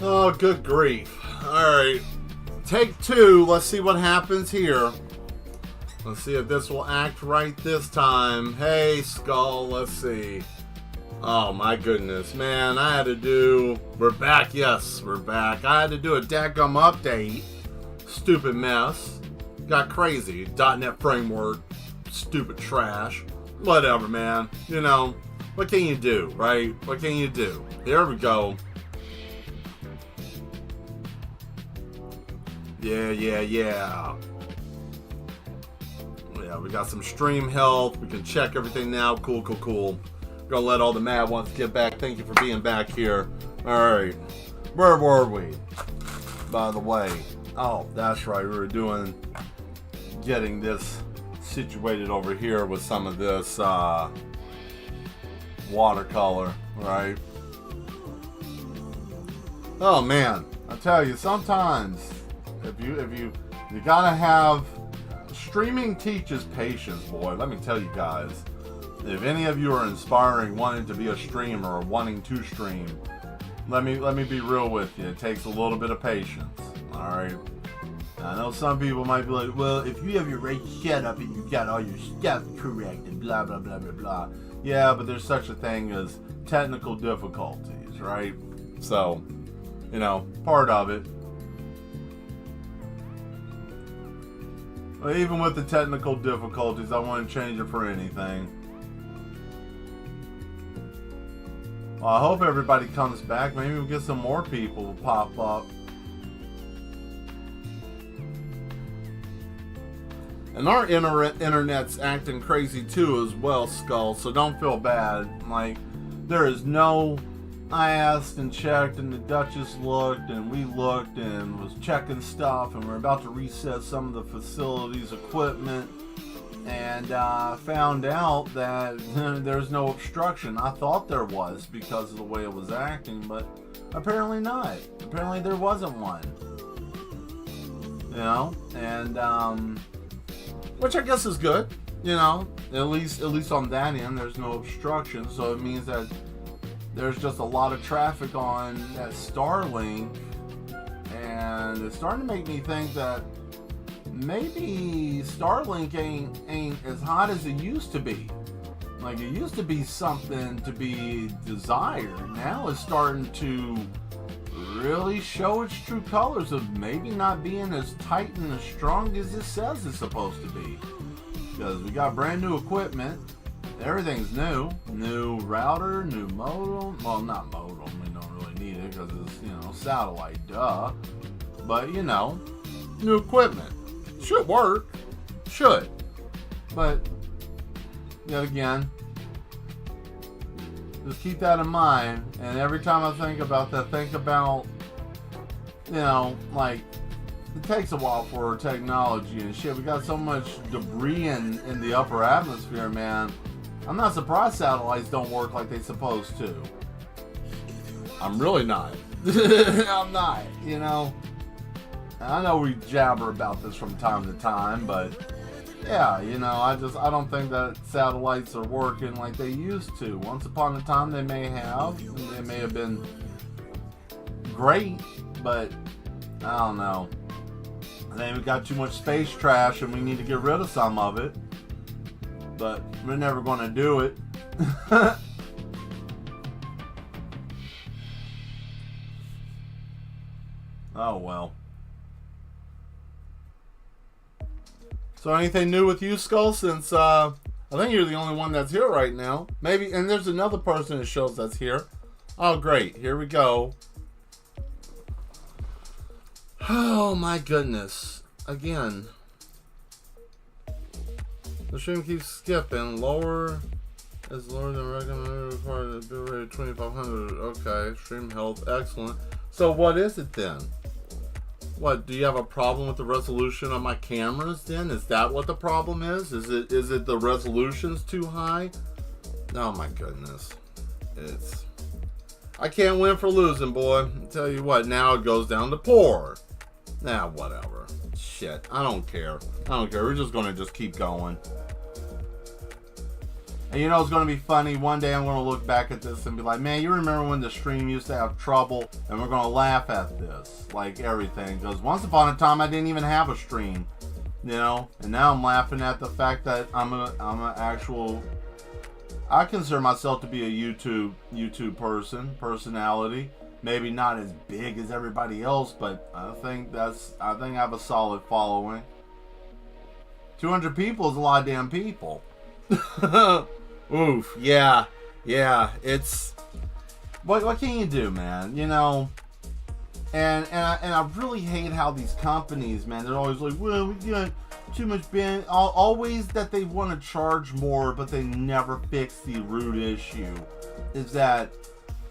Oh, good grief. Alright. Take two. Let's see what happens here. Let's see if this will act right this time. Hey, Skull. Let's see. Oh, my goodness. Man, I had to do... We're back. Yes, we're back. I had to do a dadgum update. Stupid mess. Got crazy. .NET framework. Stupid trash. Whatever, man. You know, what can you do, right? What can you do? Here we go. Yeah. Yeah, we got some stream health. We can check everything now. Cool. Gonna let all the mad ones get back. Thank you for being back here. Alright. Where were we? By the way. Oh, that's right. We were getting this situated over here with some of this watercolor, right? Oh man, I tell you, sometimes if you gotta have streaming teaches patience, boy. Let me tell you guys. If any of you are inspiring, wanting to be a streamer or wanting to stream, let me be real with you. It takes a little bit of patience. All right. I know some people might be like, well, if you have your right setup and you got all your stuff correct and blah blah blah blah blah. Yeah, but there's such a thing as technical difficulties, right? So, you know, part of it. But even with the technical difficulties, I wouldn't change it for anything. Well, I hope everybody comes back. Maybe we'll get some more people to pop up. And our internet's acting crazy too as well, Skull, so don't feel bad. Like, there is no... I asked and checked, and the Duchess looked, and we looked, and was checking stuff, and we're about to reset some of the facility's equipment, and found out that there's no obstruction. I thought there was because of the way it was acting, but apparently not. Apparently there wasn't one. You know, and which I guess is good. You know, at least on that end, there's no obstruction, so it means that there's just a lot of traffic on that Starlink, and it's starting to make me think that maybe Starlink ain't as hot as it used to be. Like, it used to be something to be desired. Now it's starting to really show its true colors of maybe not being as tight and as strong as it says it's supposed to be. Because we got brand new equipment. Everything's new. New router, new modem. Well, not modem. We don't really need it because it's, you know, satellite, duh. But, you know, new equipment. Should work. Should. But, yet again, just keep that in mind. And every time I think about that, think about, you know, like, it takes a while for technology and shit. We got so much debris in the upper atmosphere, man. I'm not surprised satellites don't work like they're supposed to. I'm really not. I'm not, you know. I know we jabber about this from time to time, but yeah, you know, I don't think that satellites are working like they used to. Once upon a time they may have. They may have been great, but I don't know. I think we got too much space trash and we need to get rid of some of it. But we're never going to do it. Oh well. So anything new with you, Skull? Since I think you're the only one that's here right now. Maybe, and there's another person that shows that's here. Oh great, here we go. Oh my goodness. Again. The stream keeps skipping. Lower is lower than recommended. Required bill rate 2500. Okay. Stream health. Excellent. So what is it then? What, do you have a problem with the resolution on my cameras then? Is that what the problem is? Is it the resolution's too high? Oh my goodness. I can't win for losing, boy. I'll tell you what, now it goes down to poor. Nah, whatever. Shit. I don't care. We're just gonna just keep going. And you know it's going to be funny. One day I'm going to look back at this and be like, man, you remember when the stream used to have trouble? And we're going to laugh at this, like everything. Because once upon a time, I didn't even have a stream, you know? And now I'm laughing at the fact that I'm an actual... I consider myself to be a YouTube personality. Maybe not as big as everybody else, but I think I have a solid following. 200 people is a lot of damn people. Oof, yeah, it's what can you do, man? You know, and I really hate how these companies, man, they're always like, well, we got too much band, always that they want to charge more, but they never fix the root issue. Is that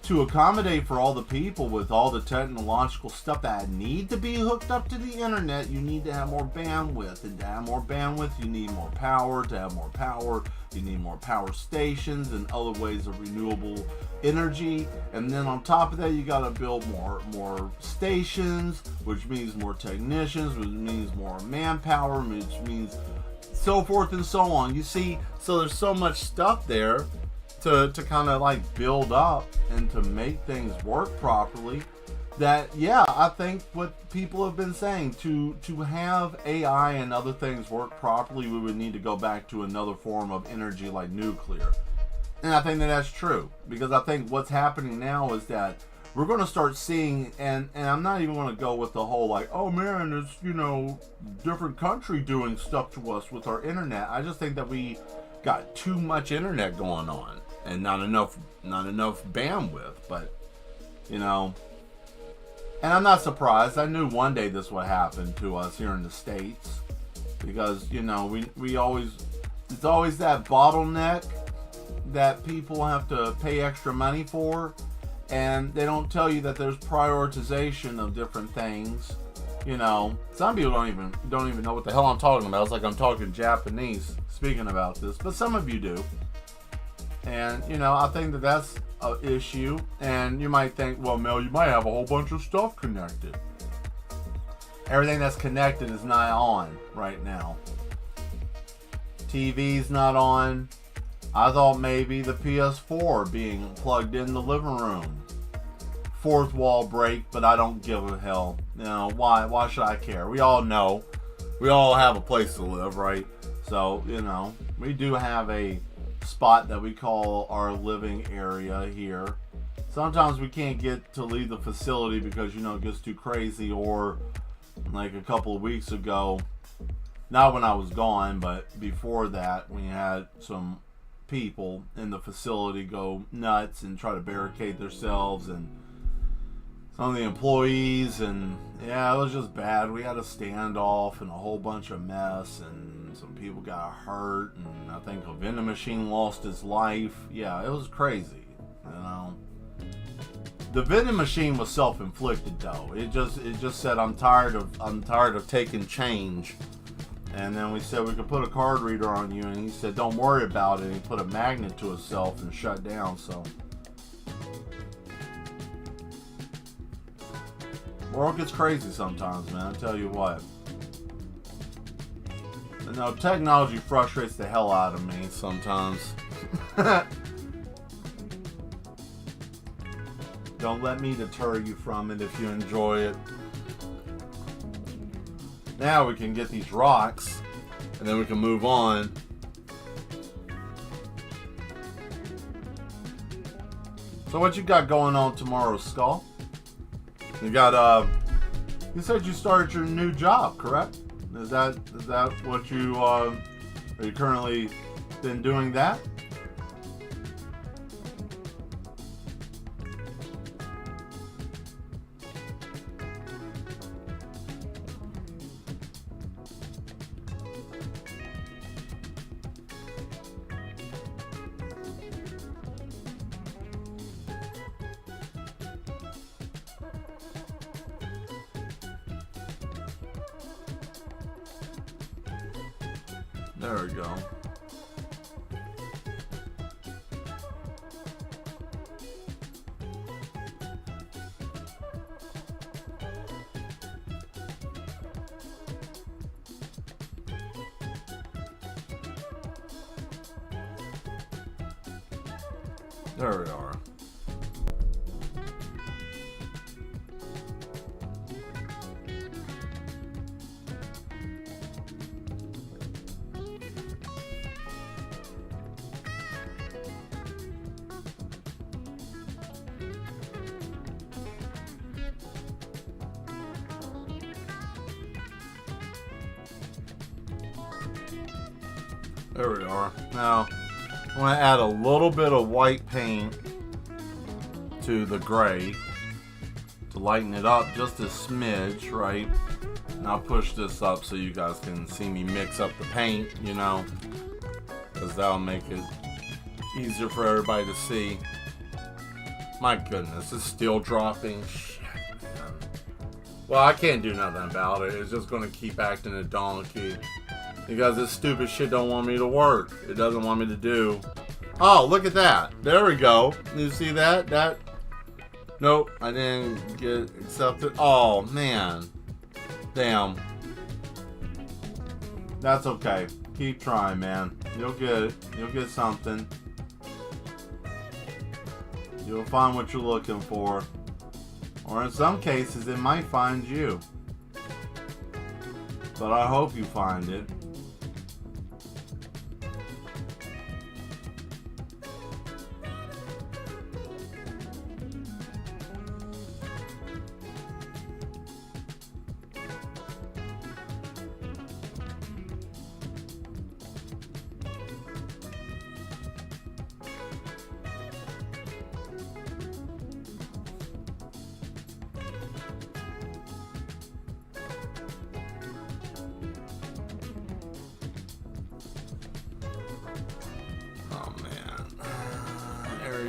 to accommodate for all the people with all the technological stuff that need to be hooked up to the internet, you need to have more bandwidth. And to have more bandwidth, you need more power. To have more power, you need more power stations and other ways of renewable energy. And then on top of that, you got to build more stations, which means more technicians, which means more manpower, which means so forth and so on. You see, so there's so much stuff there to kind of like build up and to make things work properly, that yeah, I think what people have been saying, to have AI and other things work properly, we would need to go back to another form of energy like nuclear. And I think that's true, because I think what's happening now is that we're going to start seeing, and I'm not even going to go with the whole like, oh man, it's, you know, different country doing stuff to us with our internet. I just think that we got too much internet going on and not enough bandwidth. But you know, and I'm not surprised. I knew one day this would happen to us here in the States, because you know we always, it's always that bottleneck that people have to pay extra money for, and they don't tell you that there's prioritization of different things. You know, some people don't even know what the hell I'm talking about. It's like I'm talking Japanese speaking about this, but some of you do. And you know, I think that that's an issue. And you might think, well, Mel, you might have a whole bunch of stuff connected. Everything that's connected is not on right now. TV's not on. I thought maybe the PS4 being plugged in the living room. Fourth wall break, but I don't give a hell. You know, why should I care? We all know. We all have a place to live, right? So, you know, we do have a spot that we call our living area here. Sometimes we can't get to leave the facility because, you know, it gets too crazy. Or like a couple of weeks ago, not when I was gone, but before that, we had some people in the facility go nuts and try to barricade themselves, and some of the employees, and yeah, it was just bad. We had a standoff and a whole bunch of mess, and some people got hurt, and I think a vending machine lost his life. Yeah, it was crazy, you know. The vending machine was self-inflicted though. It just said, I'm tired of taking change. And then we said we could put a card reader on you, and he said don't worry about it. And he put a magnet to himself and shut down. So world gets crazy sometimes, man. I tell you what. You know, technology frustrates the hell out of me sometimes. Don't let me deter you from it if you enjoy it. Now we can get these rocks, and then we can move on. So what you got going on tomorrow, Skull? You got you said you started your new job, correct? Is that what you are you currently been doing that? There we go. There we are. There we are. Now, I'm going to add a little bit of white paint to the gray to lighten it up just a smidge, right? And I'll push this up so you guys can see me mix up the paint, you know, because that'll make it easier for everybody to see. My goodness, it's still dropping. Shit, man. Well, I can't do nothing about it. It's just going to keep acting a donkey. Because this stupid shit don't want me to work. It doesn't want me to do. Oh, look at that. There we go. You see that? Nope, I didn't get accepted. Oh, man. Damn. That's okay. Keep trying, man. You'll get it. You'll get something. You'll find what you're looking for. Or in some cases, it might find you. But I hope you find it.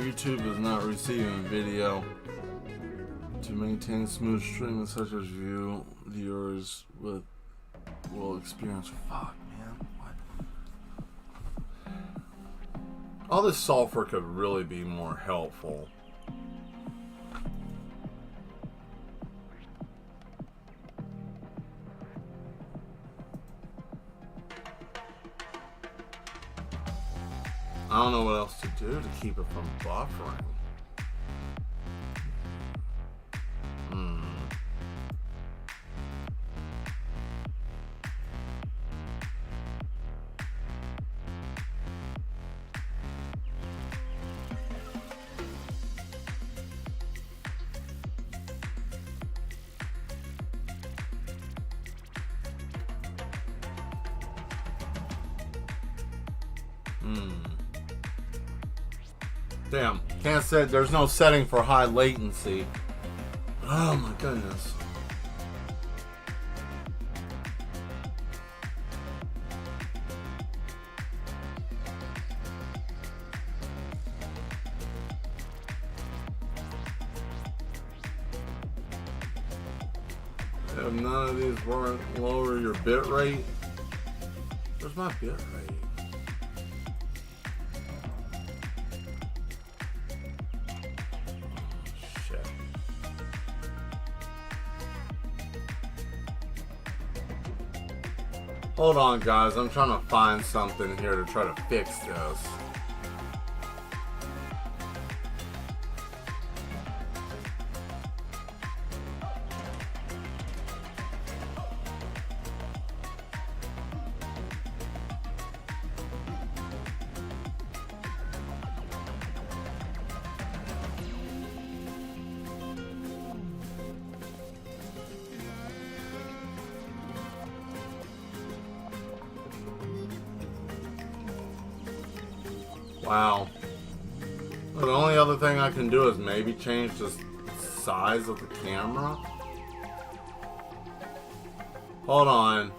YouTube is not receiving video. To maintain smooth streaming such as viewers will experience. Fuck, man. What? All this software could really be more helpful. I don't know what else to do to keep it from buffering. Damn, can't say there's no setting for high latency. Oh my goodness. If none of these weren't lower your bit rate. Where's my bit rate? Hold on, guys. I'm trying to find something here to try to fix this. Wow. Well, the only other thing I can do is maybe change the size of the camera. Hold on.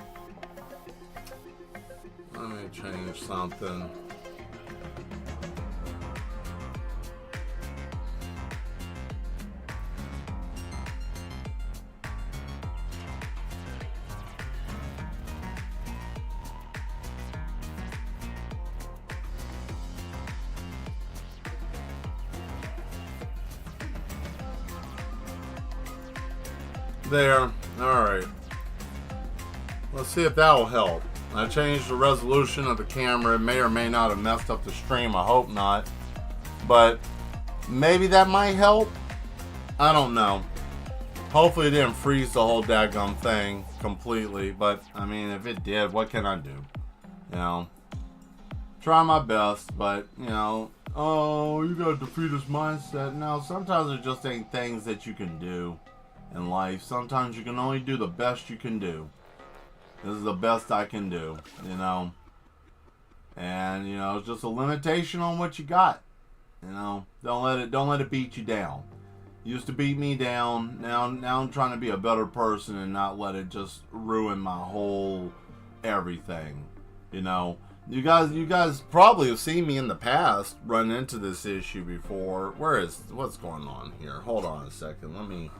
Let me change something. There. Alright. Let's see if that will help. I changed the resolution of the camera. It may or may not have messed up the stream. I hope not. But maybe that might help. I don't know. Hopefully it didn't freeze the whole daggum thing completely. But, I mean, if it did, what can I do? You know, try my best, but, you know, oh, you got a defeatist mindset. No, sometimes there just ain't things that you can do in life. Sometimes you can only do the best you can do. This is the best I can do, you know. And, you know, it's just a limitation on what you got. You know, don't let it beat you down. It used to beat me down. Now I'm trying to be a better person and not let it just ruin my whole everything. You know, you guys probably have seen me in the past run into this issue before. What's going on here? Hold on a second. Let me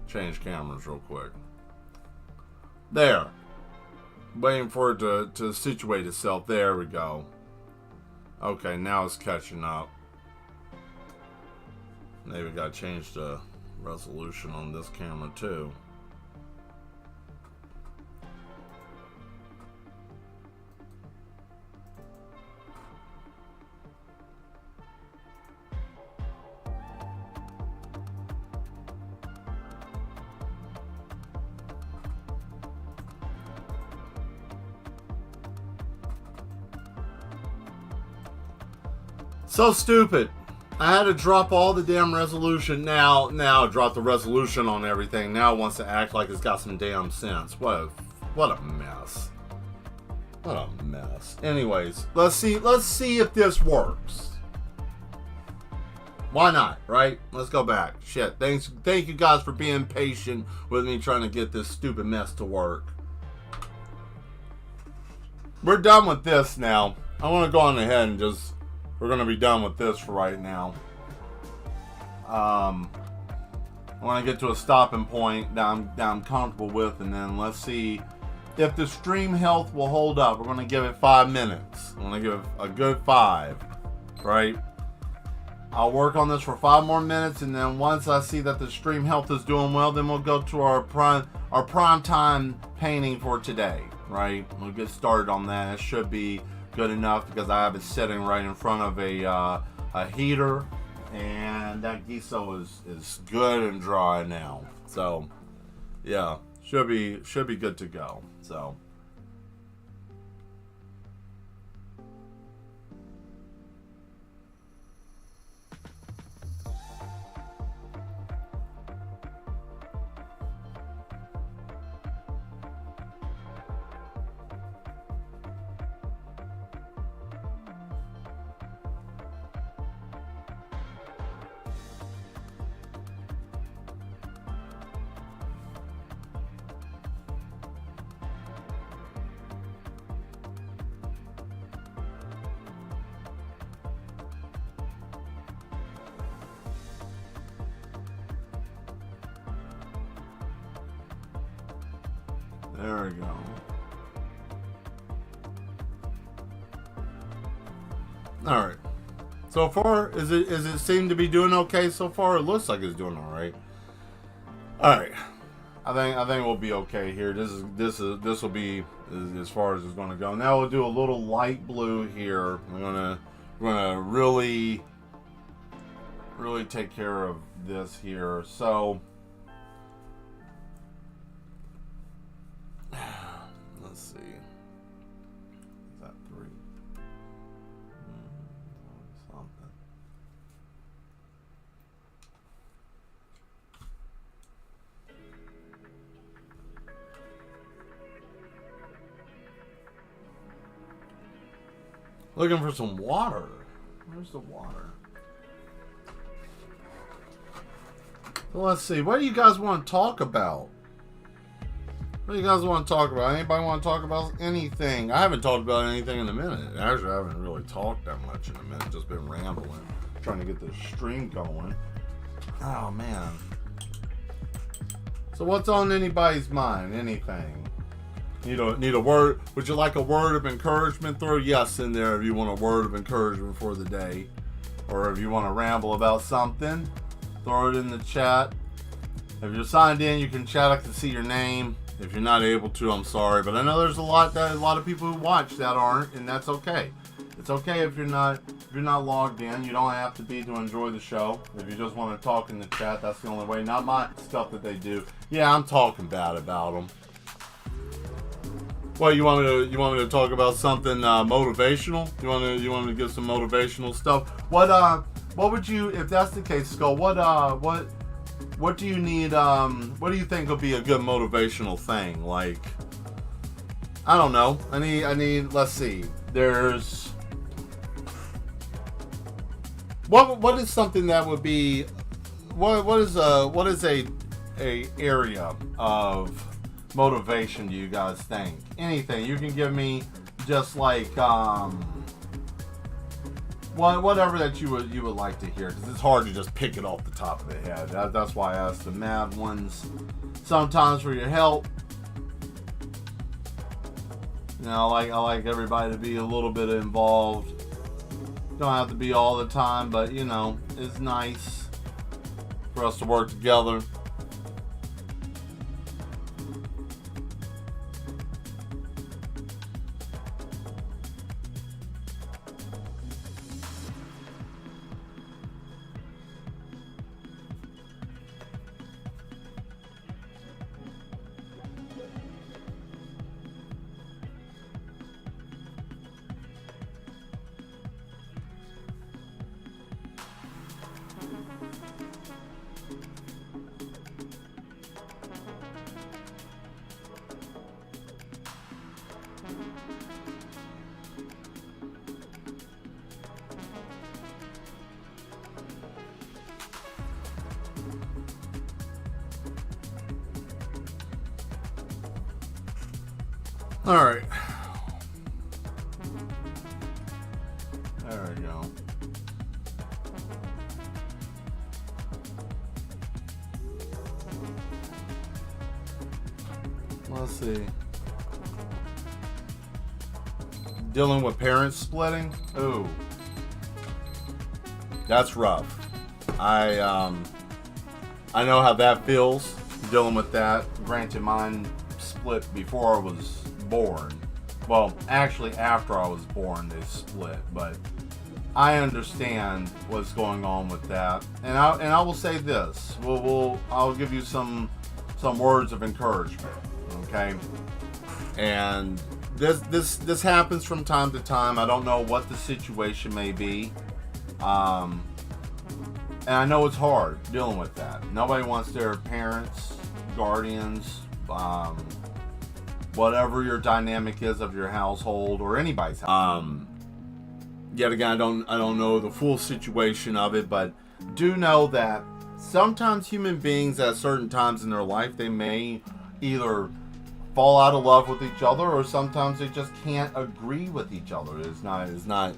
change cameras real quick. There. Waiting for it to situate itself. There we go. Okay, now it's catching up. Maybe we gotta change the resolution on this camera too. So stupid. I had to drop all the damn resolution. Now I dropped the resolution on everything. Now it wants to act like it's got some damn sense. What a mess. What a mess. Anyways, let's see if this works. Why not, right? Let's go back. Shit. Thank you guys for being patient with me trying to get this stupid mess to work. We're done with this now. I want to go on ahead and just... We're going to be done with this for right now. I want to get to a stopping point that I'm comfortable with, and then let's see if the stream health will hold up. We're going to give it 5 minutes. I'm going to give it a good 5, right? I'll work on this for 5 more minutes, and then once I see that the stream health is doing well, then we'll go to our prime time painting for today, right? We'll get started on that. It should be good enough because I have it sitting right in front of a heater, and that gesso is good and dry now. So yeah, should be good to go. So there we go. All right. So far, is it seem to be doing okay so far? It looks like it's doing all right. All right. I think we'll be okay here. This will be as far as it's going to go. Now we'll do a little light blue here. We're gonna really take care of this here. So let's see. Is that 3? Something. Looking for some water. Where's the water? Well, let's see. What do you guys want to talk about? What do you guys want to talk about? Anybody want to talk about anything? I haven't talked about anything in a minute. Actually, I haven't really talked that much in a minute. Just been rambling, trying to get this stream going. Oh, man. So what's on anybody's mind? Anything? Need a word? Would you like a word of encouragement? Throw yes in there if you want a word of encouragement for the day. Or if you want to ramble about something, throw it in the chat. If you're signed in, you can chat. I can see your name. If you're not able to, I'm sorry. But I know there's a lot of people who watch that aren't, and that's okay. It's okay if you're not logged in. You don't have to be to enjoy the show. If you just want to talk in the chat, that's the only way. Not my stuff that they do. Yeah, I'm talking bad about them. Well, you want me to talk about something motivational? You want me to give some motivational stuff? What would you, if that's the case, Skull? What do you need? What do you think would be a good motivational thing? Like, I don't know. I need. Let's see. There's. What is something that would be? What is a area of motivation do you guys think? Anything you can give me, just like whatever that you would like to hear, because it's hard to just pick it off the top of the head. That's why I ask the mad ones sometimes for your help. You know, I like everybody to be a little bit involved. Don't have to be all the time, but you know, it's nice for us to work together. All right. There we go. Let's see. Dealing with parents splitting? Ooh. That's rough. I know how that feels, dealing with that. Granted, mine split before I was born. Well, actually after I was born they split, but I understand what's going on with that. And I will say this. I'll give you some words of encouragement, okay? And this happens from time to time. I don't know what the situation may be. And I know it's hard dealing with that. Nobody wants their parents, guardians, whatever your dynamic is of your household or anybody's house. Yet again, I don't know the full situation of it, but do know that sometimes human beings at certain times in their life, they may either fall out of love with each other, or sometimes they just can't agree with each other. It's not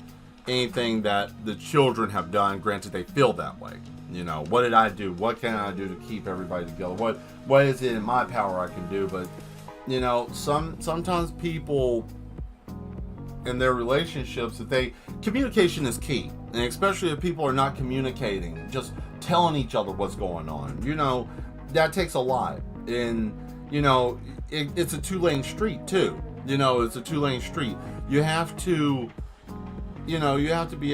anything that the children have done. Granted, they feel that way. You know, what did I do? What can I do to keep everybody together? What is it in my power I can do? But you know, sometimes people in their relationships, communication is key, and especially if people are not communicating, just telling each other what's going on. You know, that takes a lot, and you know, it's a two-lane street too. You know, it's a two-lane street. You have to be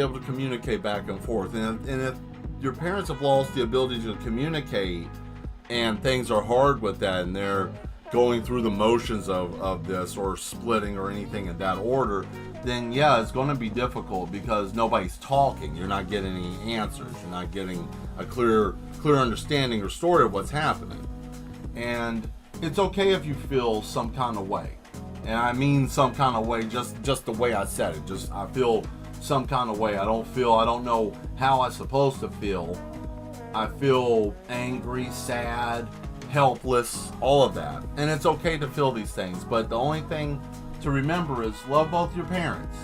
able to communicate back and forth, and if your parents have lost the ability to communicate, and things are hard with that, and they're going through the motions of this, or splitting, or anything in that order, then yeah, it's going to be difficult because nobody's talking. You're not getting any answers. You're not getting a clear understanding or story of what's happening. And it's okay if you feel some kind of way. And I mean some kind of way, just the way I said it. Just, I feel some kind of way. I don't know how I'm supposed to feel. I feel angry, sad, helpless, all of that. And it's okay to feel these things, but the only thing to remember is love both your parents.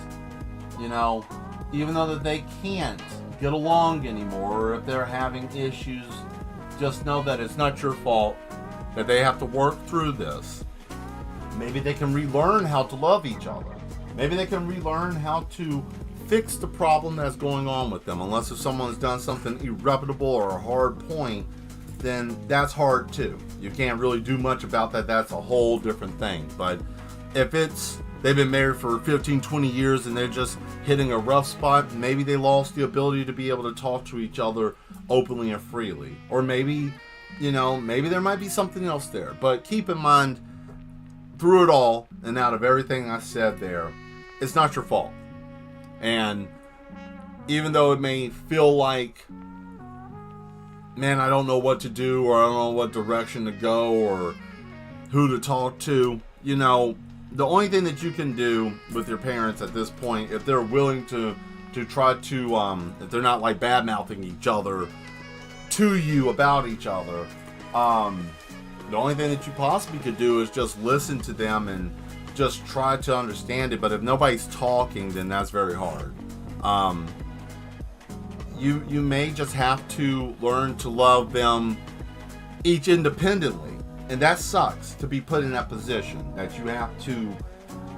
You know, even though that they can't get along anymore, or if they're having issues, just know that it's not your fault, that they have to work through this. Maybe they can relearn how to love each other. Maybe they can relearn how to fix the problem that's going on with them. Unless if someone's done something irreparable or a hard point, then that's hard too. You can't really do much about that. That's a whole different thing. But if it's they've been married for 15, 20 years and they're just hitting a rough spot. Maybe they lost the ability to be able to talk to each other openly and freely. Or maybe, maybe there might be something else there. But keep in mind, through it all, and out of everything I said there, it's not your fault. And even though it may feel like, man, I don't know what to do, or I don't know what direction to go, or who to talk to, the only thing that you can do with your parents at this point, if they're willing to try to, if they're not like bad-mouthing each other to you about each other, the only thing that you possibly could do is just listen to them and just try to understand it. But if nobody's talking, then that's very hard. You may just have to learn to love them each independently. And that sucks, to be put in that position that you have to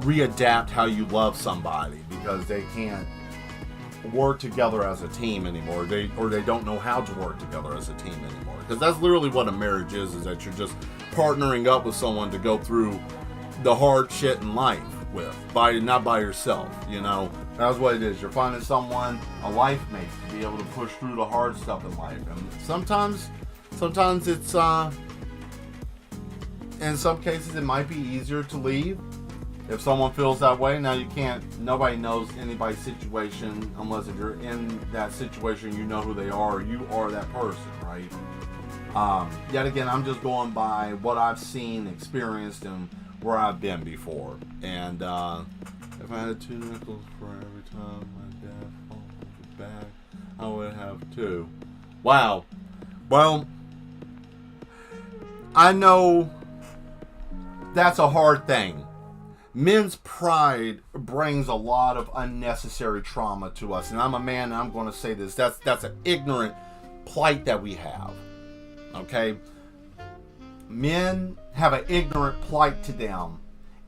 readapt how you love somebody because they can't work together as a team anymore. They don't know how to work together as a team anymore. Because that's literally what a marriage is that you're just partnering up with someone to go through the hard shit in life with, not by yourself. That's what it is. You're finding someone, a life mate, to be able to push through the hard stuff in life. And sometimes it's in some cases it might be easier to leave if someone feels that way. Now nobody knows anybody's situation unless if you're in that situation, you know who they are, or you are that person, right? Yet again, I'm just going by what I've seen, experienced, and where I've been before. And if I had 2 nickels for every time my dad folded back, I would have 2. Wow. Well, I know that's a hard thing. Men's pride brings a lot of unnecessary trauma to us. And I'm a man, and I'm going to say this. That's an ignorant plight that we have. Okay? Men have an ignorant plight to them.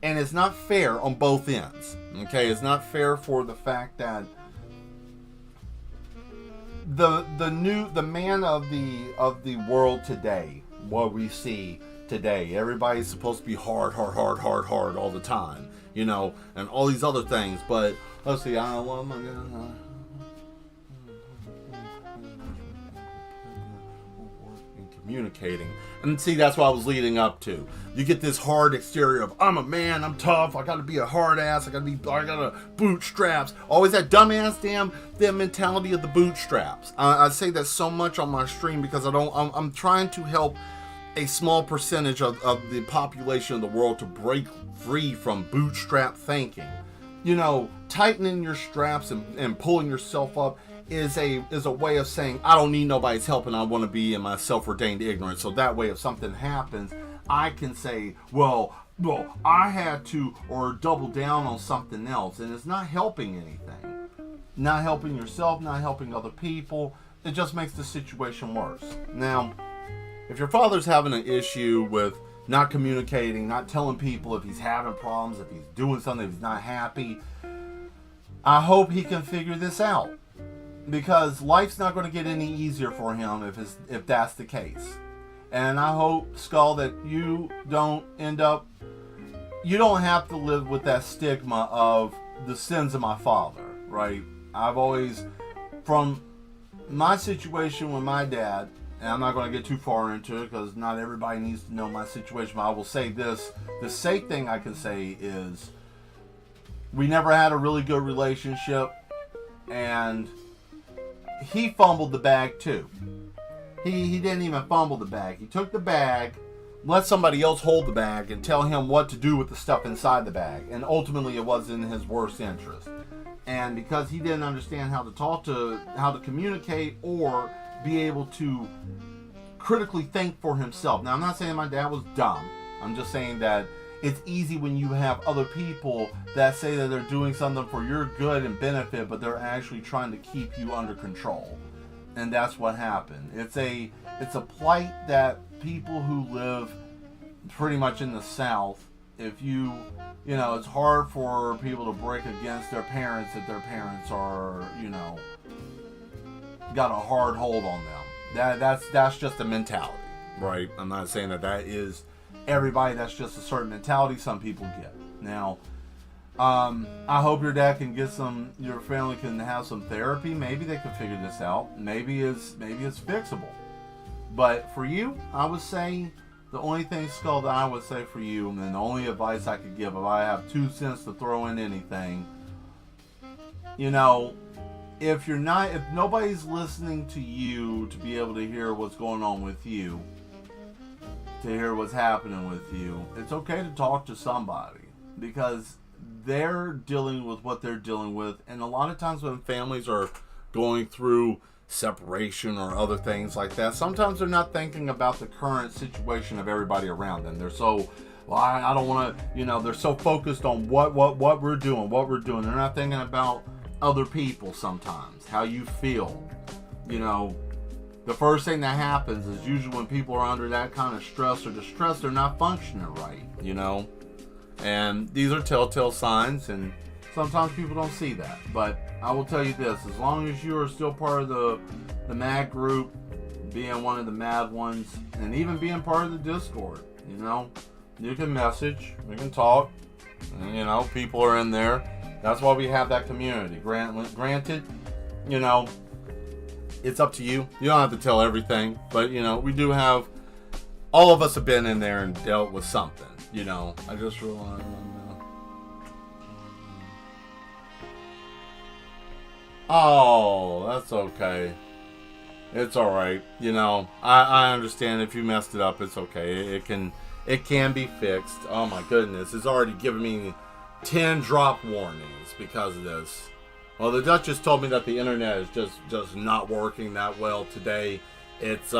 And it's not fair on both ends. Okay? It's not fair for the fact that the man of the world today, what we see today, everybody's supposed to be hard all the time, and all these other things. But let's see, I love my communicating. And see, that's what I was leading up to. You get this hard exterior of, I'm a man, I'm tough, I gotta be a hard ass, I gotta bootstraps. Always that dumbass damn mentality of the bootstraps. I say that so much on my stream because I'm trying to help a small percentage of the population of the world to break free from bootstrap thinking. Tightening your straps and pulling yourself up is a way of saying, I don't need nobody's help and I want to be in my self-ordained ignorance. So that way, if something happens, I can say, well, I had to, or double down on something else. And it's not helping anything. Not helping yourself, not helping other people. It just makes the situation worse. Now, if your father's having an issue with not communicating, not telling people if he's having problems, if he's doing something, if he's not happy, I hope he can figure this out. Because life's not going to get any easier for him if that's the case. And I hope, Skull, that you don't have to live with that stigma of the sins of my father, right? I've always, from my situation with my dad, and I'm not going to get too far into it because not everybody needs to know my situation, but I will say this. The safe thing I can say is we never had a really good relationship, and he fumbled the bag too. He didn't even fumble the bag. He took the bag, let somebody else hold the bag, and tell him what to do with the stuff inside the bag. And ultimately it was in his worst interest. And because he didn't understand how to communicate or be able to critically think for himself. Now, I'm not saying my dad was dumb. I'm just saying that it's easy when you have other people that say that they're doing something for your good and benefit, but they're actually trying to keep you under control. And that's what happened. It's a plight that people who live pretty much in the South, if it's hard for people to break against their parents if their parents are, got a hard hold on them. That's just a mentality, right? I'm not saying that is everybody. That's just a certain mentality some people get. Now, I hope your dad can get your family can have some therapy. Maybe they can figure this out. Maybe it's fixable. But for you, I would say the only thing, Skull, that I would say for you, and the only advice I could give if I have 2 cents to throw in anything, you know, if nobody's listening to you to be able to hear what's going on with you, to hear what's happening with you, it's okay to talk to somebody, because they're dealing with what they're dealing with. And a lot of times when families are going through separation or other things like that, sometimes they're not thinking about the current situation of everybody around them. They're so, well, I don't want to, they're so focused on what we're doing. They're not thinking about other people sometimes, how you feel. The first thing that happens is usually when people are under that kind of stress or distress, they're not functioning right, And these are telltale signs, and sometimes people don't see that. But I will tell you this, as long as you are still part of the mad group, being one of the mad ones, and even being part of the Discord, you can message, we can talk, and, people are in there. That's why we have that community. Granted, it's up to you. You don't have to tell everything, but, we do have, all of us have been in there and dealt with something, I just realized. Oh, that's okay. It's alright. I understand if you messed it up, it's okay. It can be fixed. Oh my goodness, it's already given me 10 drop warnings because of this. Well, the Duchess told me that the internet is just not working that well today. It's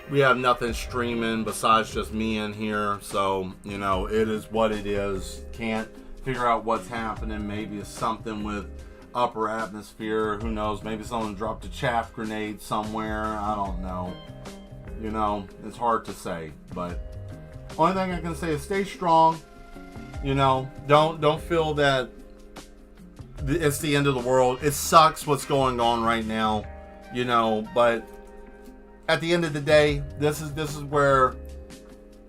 we have nothing streaming besides just me in here, so it is what it is. Can't figure out what's happening. Maybe it's something with upper atmosphere, who knows, maybe someone dropped a chaff grenade somewhere, I don't know. It's hard to say, but only thing I can say is stay strong. Don't feel that it's the end of the world. It sucks what's going on right now, but at the end of the day, this is where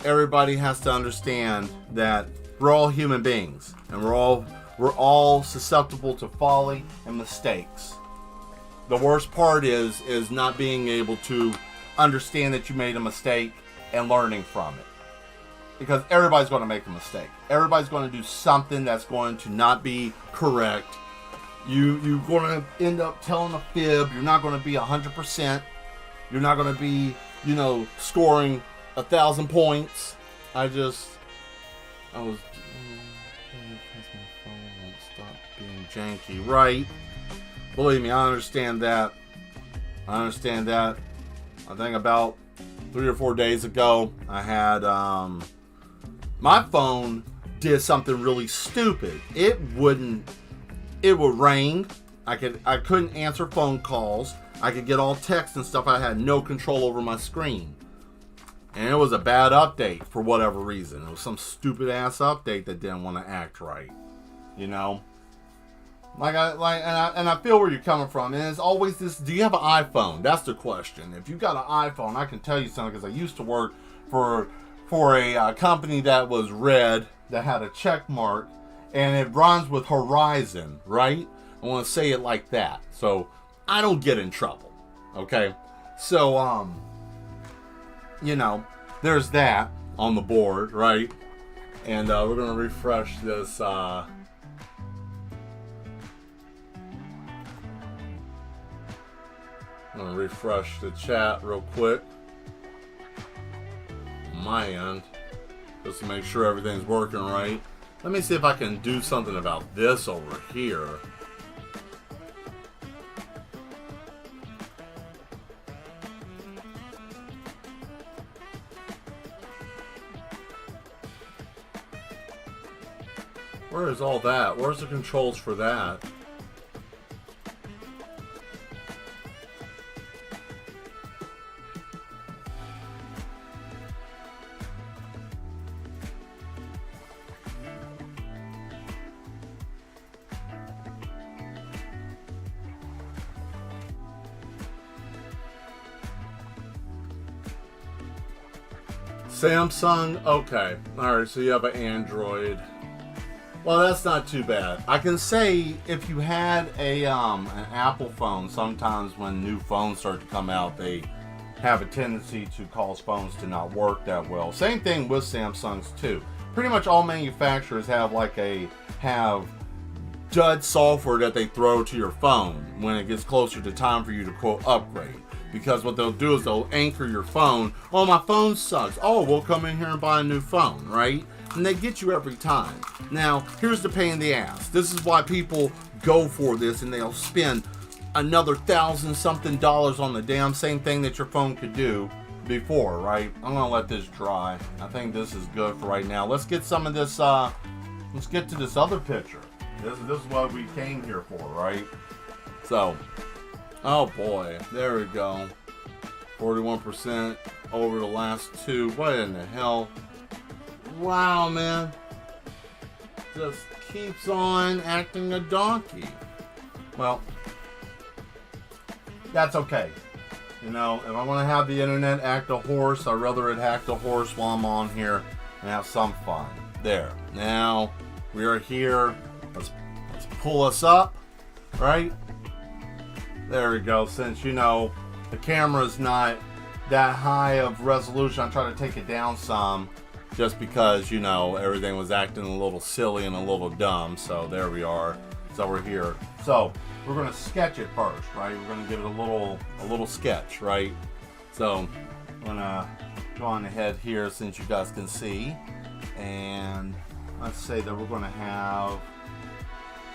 everybody has to understand that we're all human beings, and we're all susceptible to folly and mistakes. The worst part is not being able to understand that you made a mistake and learning from it. Because everybody's going to make a mistake. Everybody's going to do something that's going to not be correct. You're going to end up telling a fib. You're not going to be 100%. You're not going to be, scoring 1,000 points. I was stop being janky, right? Believe me, I understand that. I think about 3 or 4 days ago, I had my phone did something really stupid. It would ring. I couldn't answer phone calls. I could get all text and stuff. I had no control over my screen. And it was a bad update for whatever reason. It was some stupid ass update that didn't want to act right. I feel where you're coming from. And it's always this, do you have an iPhone? That's the question. If you got an iPhone, I can tell you something, because I used to work for a company that was red, that had a check mark, and it rhymes with Horizon, right? I want to say it like that, so I don't get in trouble, okay? So, there's that on the board, right? And we're going to refresh this, I'm going to refresh the chat real quick on my end, just to make sure everything's working right. Let me see if I can do something about this over here. Where is all that? Where's the controls for that? Samsung, okay. Alright, so you have an Android. Well, that's not too bad. I can say if you had an Apple phone, sometimes when new phones start to come out, they have a tendency to cause phones to not work that well. Same thing with Samsungs too. Pretty much all manufacturers have dud software that they throw to your phone when it gets closer to time for you to quote upgrade. Because what they'll do is they'll anchor your phone. Oh, my phone sucks. Oh, we'll come in here and buy a new phone, right? And they get you every time. Now, here's the pain in the ass. This is why people go for this, and they'll spend another $1,000-something on the damn same thing that your phone could do before, right? I'm gonna let this dry. I think this is good for right now. Let's get some of this, let's get to this other picture. This is what we came here for, right? So, oh boy, there we go. 41% over the last two. What in the hell? Wow, man. Just keeps on acting a donkey. Well, that's okay. You know, if I want to have the internet act a horse, I'd rather it act a horse while I'm on here and have some fun. There. Now, we are here. Let's pull us up, right? There we go. Since, you know, the camera's not that high of resolution, I'm trying to take it down some just because, you know, everything was acting a little silly and a little dumb. So there we are. So we're here. So we're going to sketch it first, right? We're going to give it a little sketch, right? So I'm going to go on ahead here since you guys can see. And let's say that we're going to have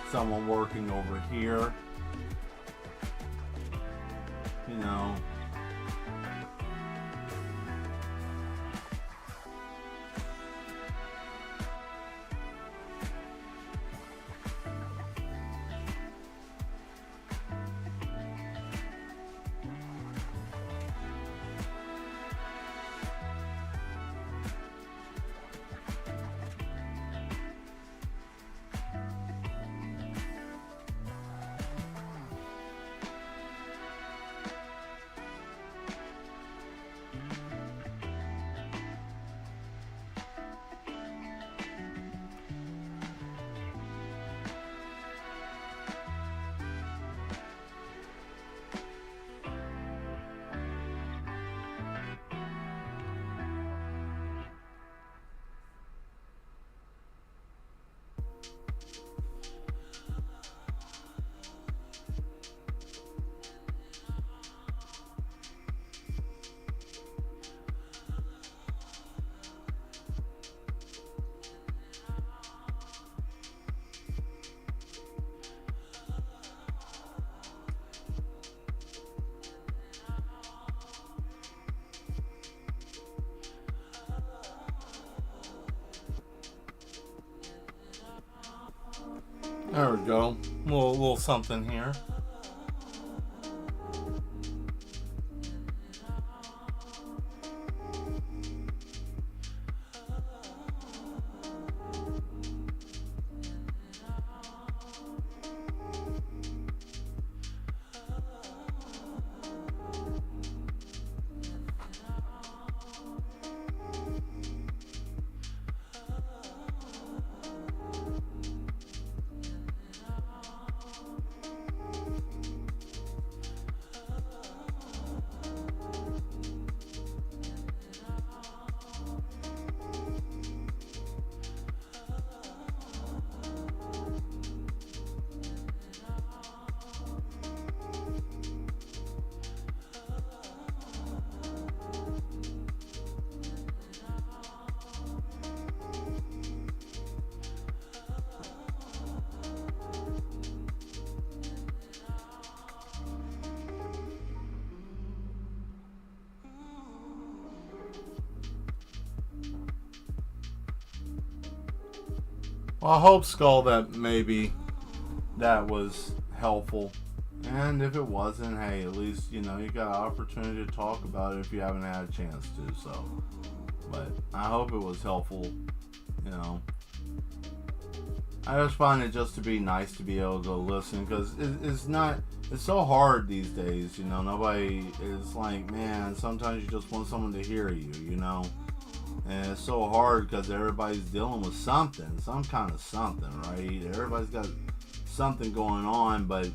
someone working over here. You know, there we go. A little something here. Well, I hope, Skull, that maybe that was helpful. And if it wasn't, hey, at least, you know, you got an opportunity to talk about it if you haven't had a chance to, so. But I hope it was helpful, you know. I just find it just to be nice to be able to listen, because it's so hard these days, you know. Nobody is like, man, sometimes you just want someone to hear you, you know. And it's so hard because everybody's dealing with something, some kind of something, right? Everybody's got something going on, but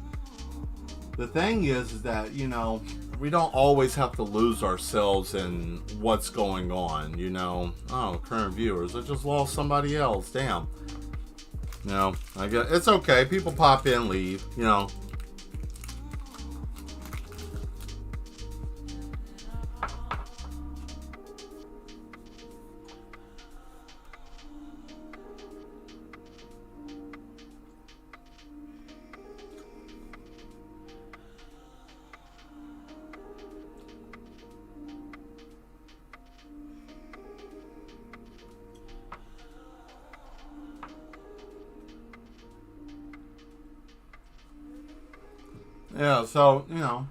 the thing is that, you know, we don't always have to lose ourselves in what's going on, you know. Oh, current viewers, I just lost somebody else. Damn. You know, I guess it's okay. People pop in, leave, you know. Yeah, so, you know.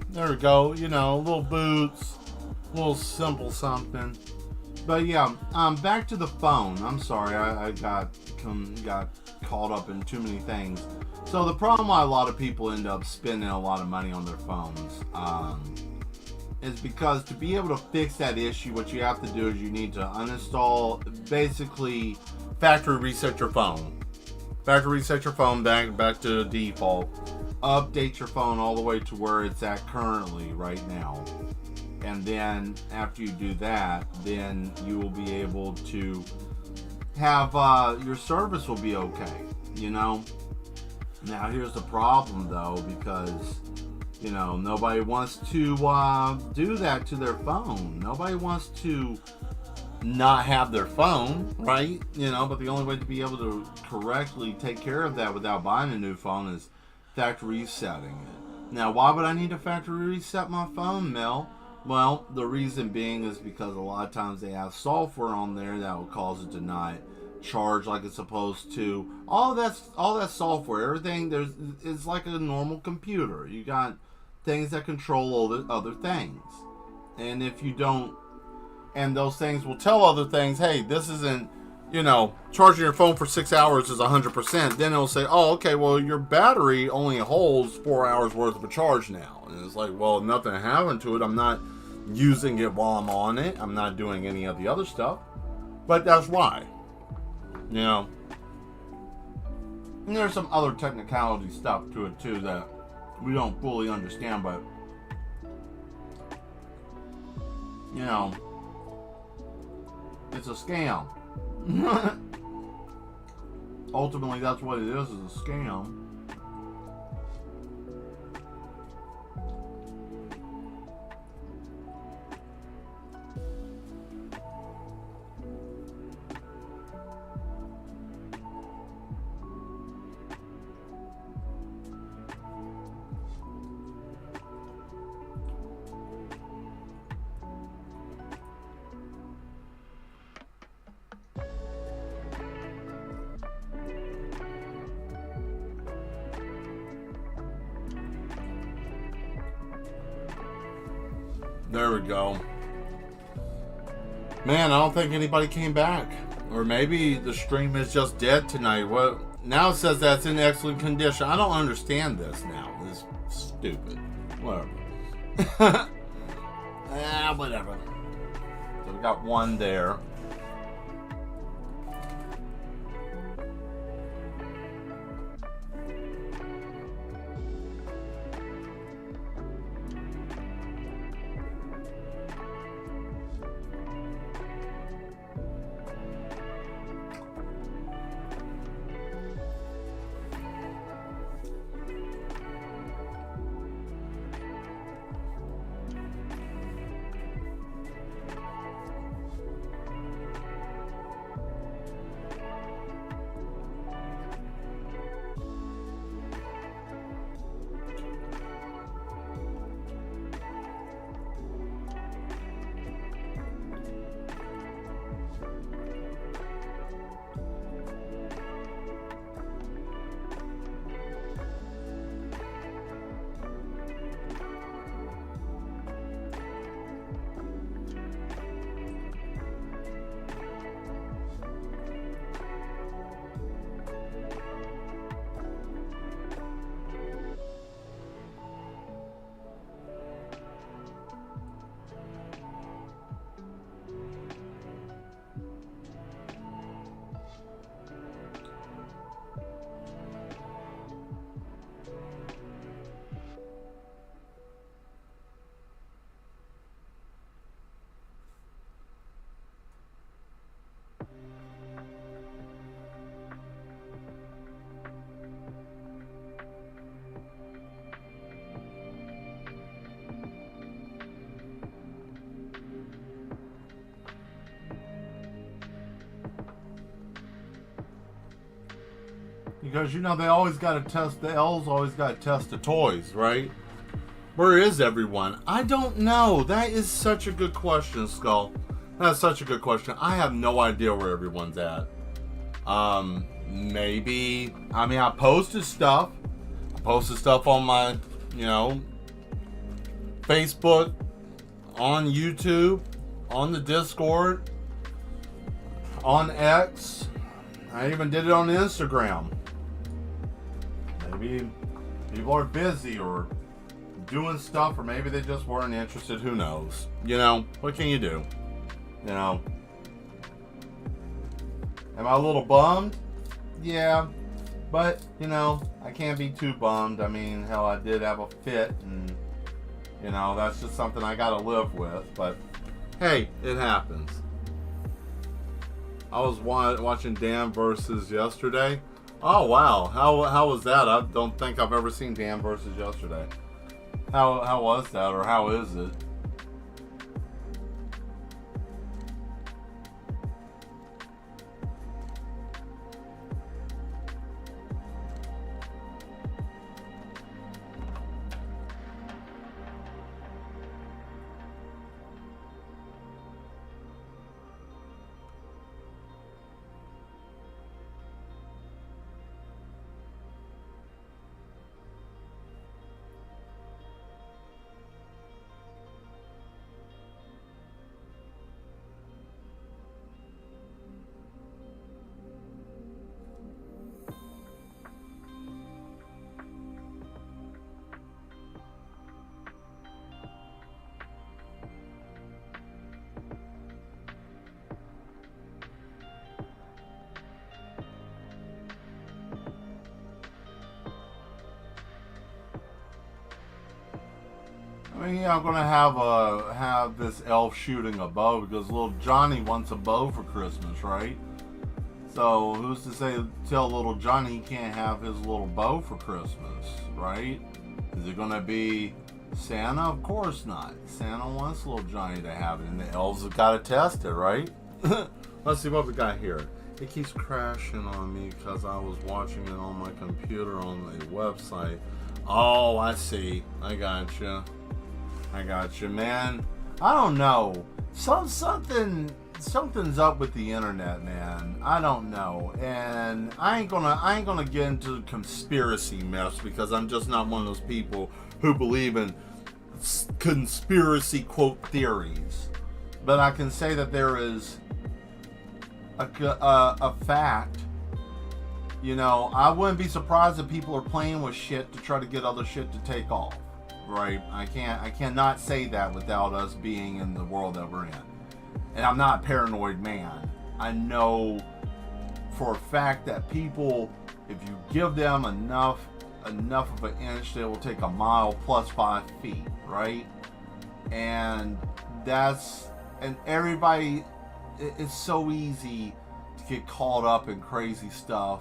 There we go. You know, little boots, little simple something. But yeah, back to the phone. I'm sorry, I got caught up in too many things. So the problem why a lot of people end up spending a lot of money on their phones is because to be able to fix that issue, what you have to do is you need to uninstall, basically factory reset your phone. Factory reset your phone back to default. Update your phone all the way to where it's at currently right now. And then after you do that, then you will be able to have your service will be okay, you know. Now here's the problem though, because you know nobody wants to do that to their phone. Nobody wants to not have their phone, right? You know, but the only way to be able to correctly take care of that without buying a new phone is factory resetting it. Now, why would I need to factory reset my phone, Mel? Well, the reason being is because a lot of times they have software on there that will cause it to not charge like it's supposed to. All that software, everything is like a normal computer. You got things that control all the other things, and if you don't, and those things will tell other things, hey, this isn't, you know, charging your phone for 6 hours is 100%. Then it'll say, oh, okay, well, your battery only holds 4 hours worth of a charge now. And it's like, well, nothing happened to it. I'm not using it while I'm on it. I'm not doing any of the other stuff. But that's why. You know. And there's some other technicality stuff to it, too, that we don't fully understand. But, you know, it's a scam. Ultimately, that's what it is a scam. There we go. Man, I don't think anybody came back. Or maybe the stream is just dead tonight. What? Now it says that's in excellent condition. I don't understand this now. This is stupid. Whatever. Whatever. So we got one there. because you know they always got to test the elves, always got to test the toys, right? Where is everyone? I don't know. That is such a good question, Skull. That's such a good question. I have no idea where everyone's at. Maybe, I mean, I posted stuff. I posted stuff on my, Facebook, on YouTube, on the Discord, on X. I even did it on Instagram. Maybe people are busy or doing stuff, or maybe they just weren't interested. Who knows? What can you do? Am I a little bummed? Yeah, but I can't be too bummed. I mean, hell, I did have a fit, and that's just something I gotta live with. But hey, it happens. I was watching Dan versus yesterday. Oh wow, how was that? I don't think I've ever seen Dan versus yesterday. How was that, or how is it? I mean, yeah, I'm gonna have this elf shooting a bow because little Johnny wants a bow for Christmas, right? So who's to tell little Johnny he can't have his little bow for Christmas, right? Is it gonna be Santa? Of course not. Santa wants little Johnny to have it, and the elves have got to test it, right? Let's see what we got here. It keeps crashing on me because I was watching it on my computer on the website. Oh, I see. I got you, man. I don't know. Something's up with the internet, man. I don't know, and I ain't gonna get into conspiracy mess because I'm just not one of those people who believe in conspiracy quote theories. But I can say that there is a fact. I wouldn't be surprised if people are playing with shit to try to get other shit to take off. Right? I cannot say that without us being in the world that we're in. And I'm not a paranoid man. I know for a fact that people, if you give them enough of an inch, they will take a mile plus 5 feet, right? And everybody, it's so easy to get caught up in crazy stuff.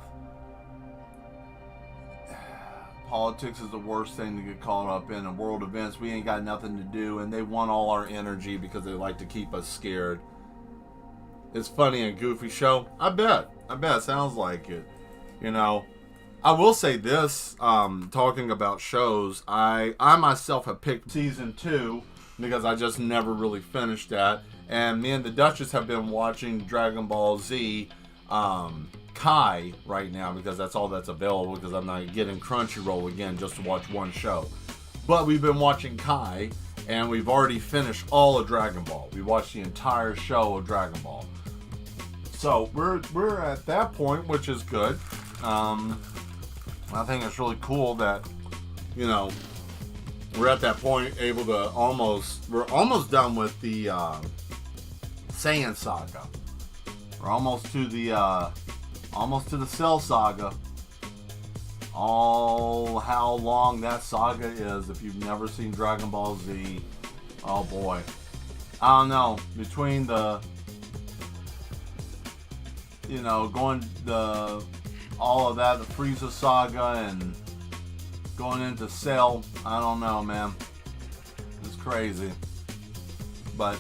Politics is the worst thing to get caught up in world events. We ain't got nothing to do, and they want all our energy because they like to keep us scared. It's funny and goofy show. I bet. Sounds like it. I will say this, talking about shows, I myself have picked season 2 because I just never really finished that. And me and the Duchess have been watching Dragon Ball Z, Kai right now because that's all that's available because I'm not getting Crunchyroll again just to watch one show. But we've been watching Kai and we've already finished all of Dragon Ball. We watched the entire show of Dragon Ball. So we're at that point, which is good. I think it's really cool that we're at that point able to we're almost done with the Saiyan saga. We're almost to the Cell saga. Oh, how long that saga is if you've never seen Dragon Ball Z. Oh boy. I don't know. Between the all of that, the Frieza saga and going into Cell, I don't know, man. It's crazy. But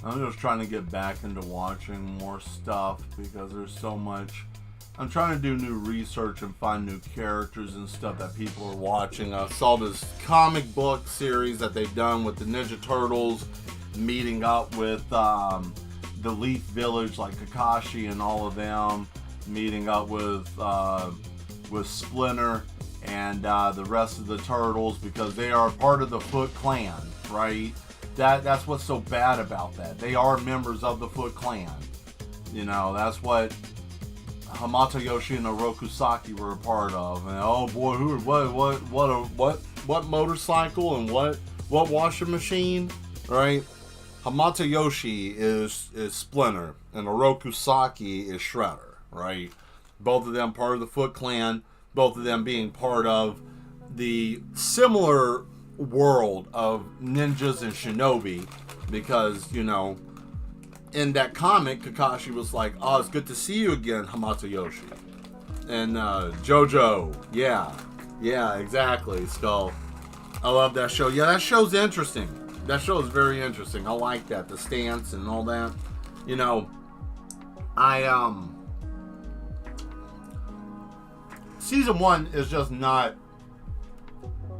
I'm just trying to get back into watching more stuff because there's so much. I'm trying to do new research and find new characters and stuff that people are watching. I saw this comic book series that they've done with the Ninja Turtles meeting up with the Leaf Village, like Kakashi and all of them, meeting up with Splinter and the rest of the Turtles because they are part of the Foot Clan, right? That's what's so bad about that. They are members of the Foot Clan. You know, that's what Hamato Yoshi and Orokusaki were a part of. And oh boy, what motorcycle and what washing machine, right? Hamato Yoshi is Splinter and Orokusaki is Shredder, right? Both of them part of the Foot Clan, both of them being part of the similar world of ninjas and shinobi, because, you know, in that comic, Kakashi was like, oh, it's good to see you again, Hamato Yoshi. And Jojo, yeah, exactly, Skull. I love that show. Yeah, that show's interesting. That show is very interesting. I like that, the stance and all that. You know, season 1 is just not,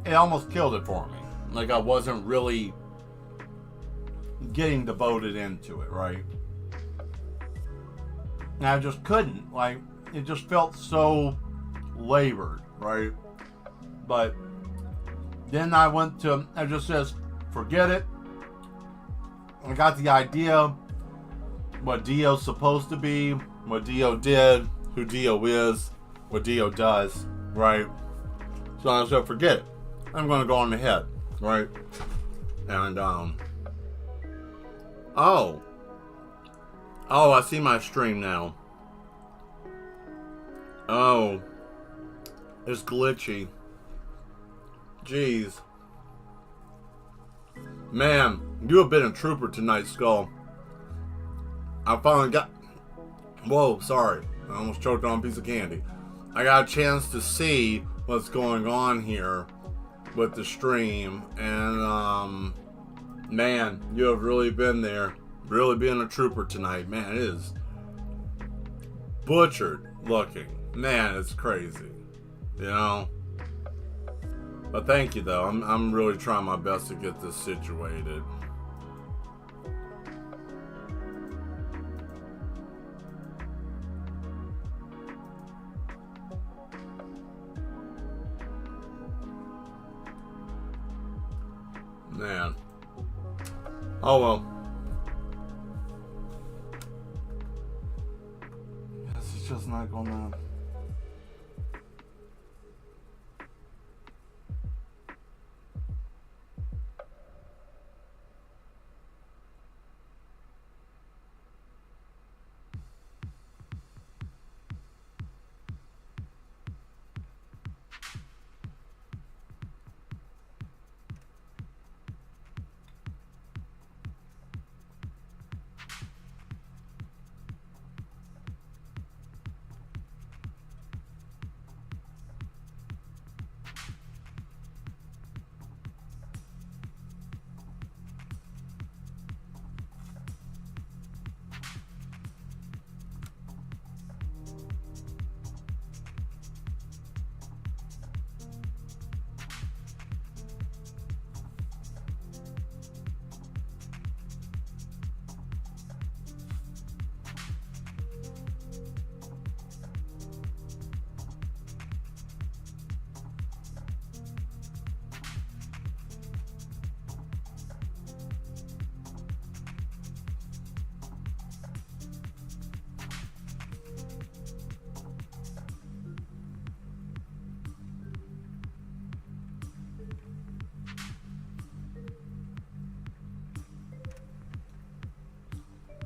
it almost killed it for me. Like, I wasn't really getting devoted into it, right? And I just couldn't. Like, it just felt so labored, right? But then I just says, forget it. I got the idea what Dio's supposed to be, what Dio did, who Dio is, what Dio does, right? So I said, forget it. I'm going to go on ahead, right? And, oh, I see my stream now. Oh, it's glitchy. Jeez. Man, you have been a trooper tonight, Skull. I finally got... Whoa, sorry. I almost choked on a piece of candy. I got a chance to see what's going on here with the stream. And, man, you have really been there. Really being a trooper tonight. Man, it is butchered looking. Man, it's crazy. You know? But thank you, though. I'm really trying my best to get this situated. Man. Oh, well. Guess it's just not gonna...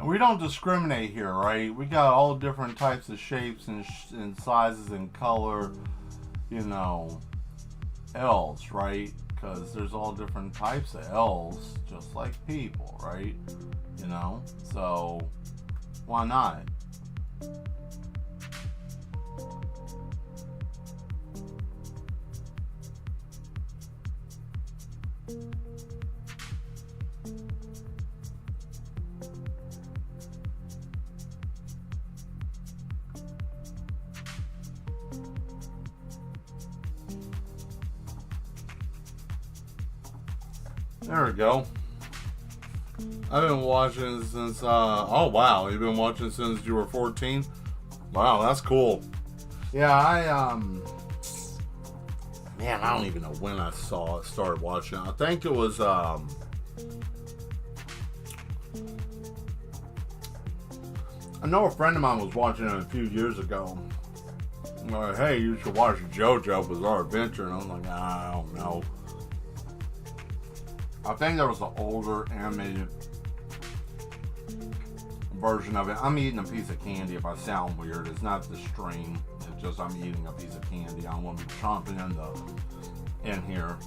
We don't discriminate here, right? We got all different types of shapes and sizes and color, you know, L's, right? Because there's all different types of L's, just like people, right? You know, so why not? There we go. I've been watching since, oh wow, you've been watching since you were 14? Wow, that's cool. Yeah, man, I don't even know when I started watching it. I think it was, I know a friend of mine was watching it a few years ago. Like, hey, you should watch JoJo Bizarre Adventure. And I was like, I don't know. I think there was an older animated version of it. I'm eating a piece of candy if I sound weird. It's not the stream. It's just I'm eating a piece of candy. I don't want to be chomping in here.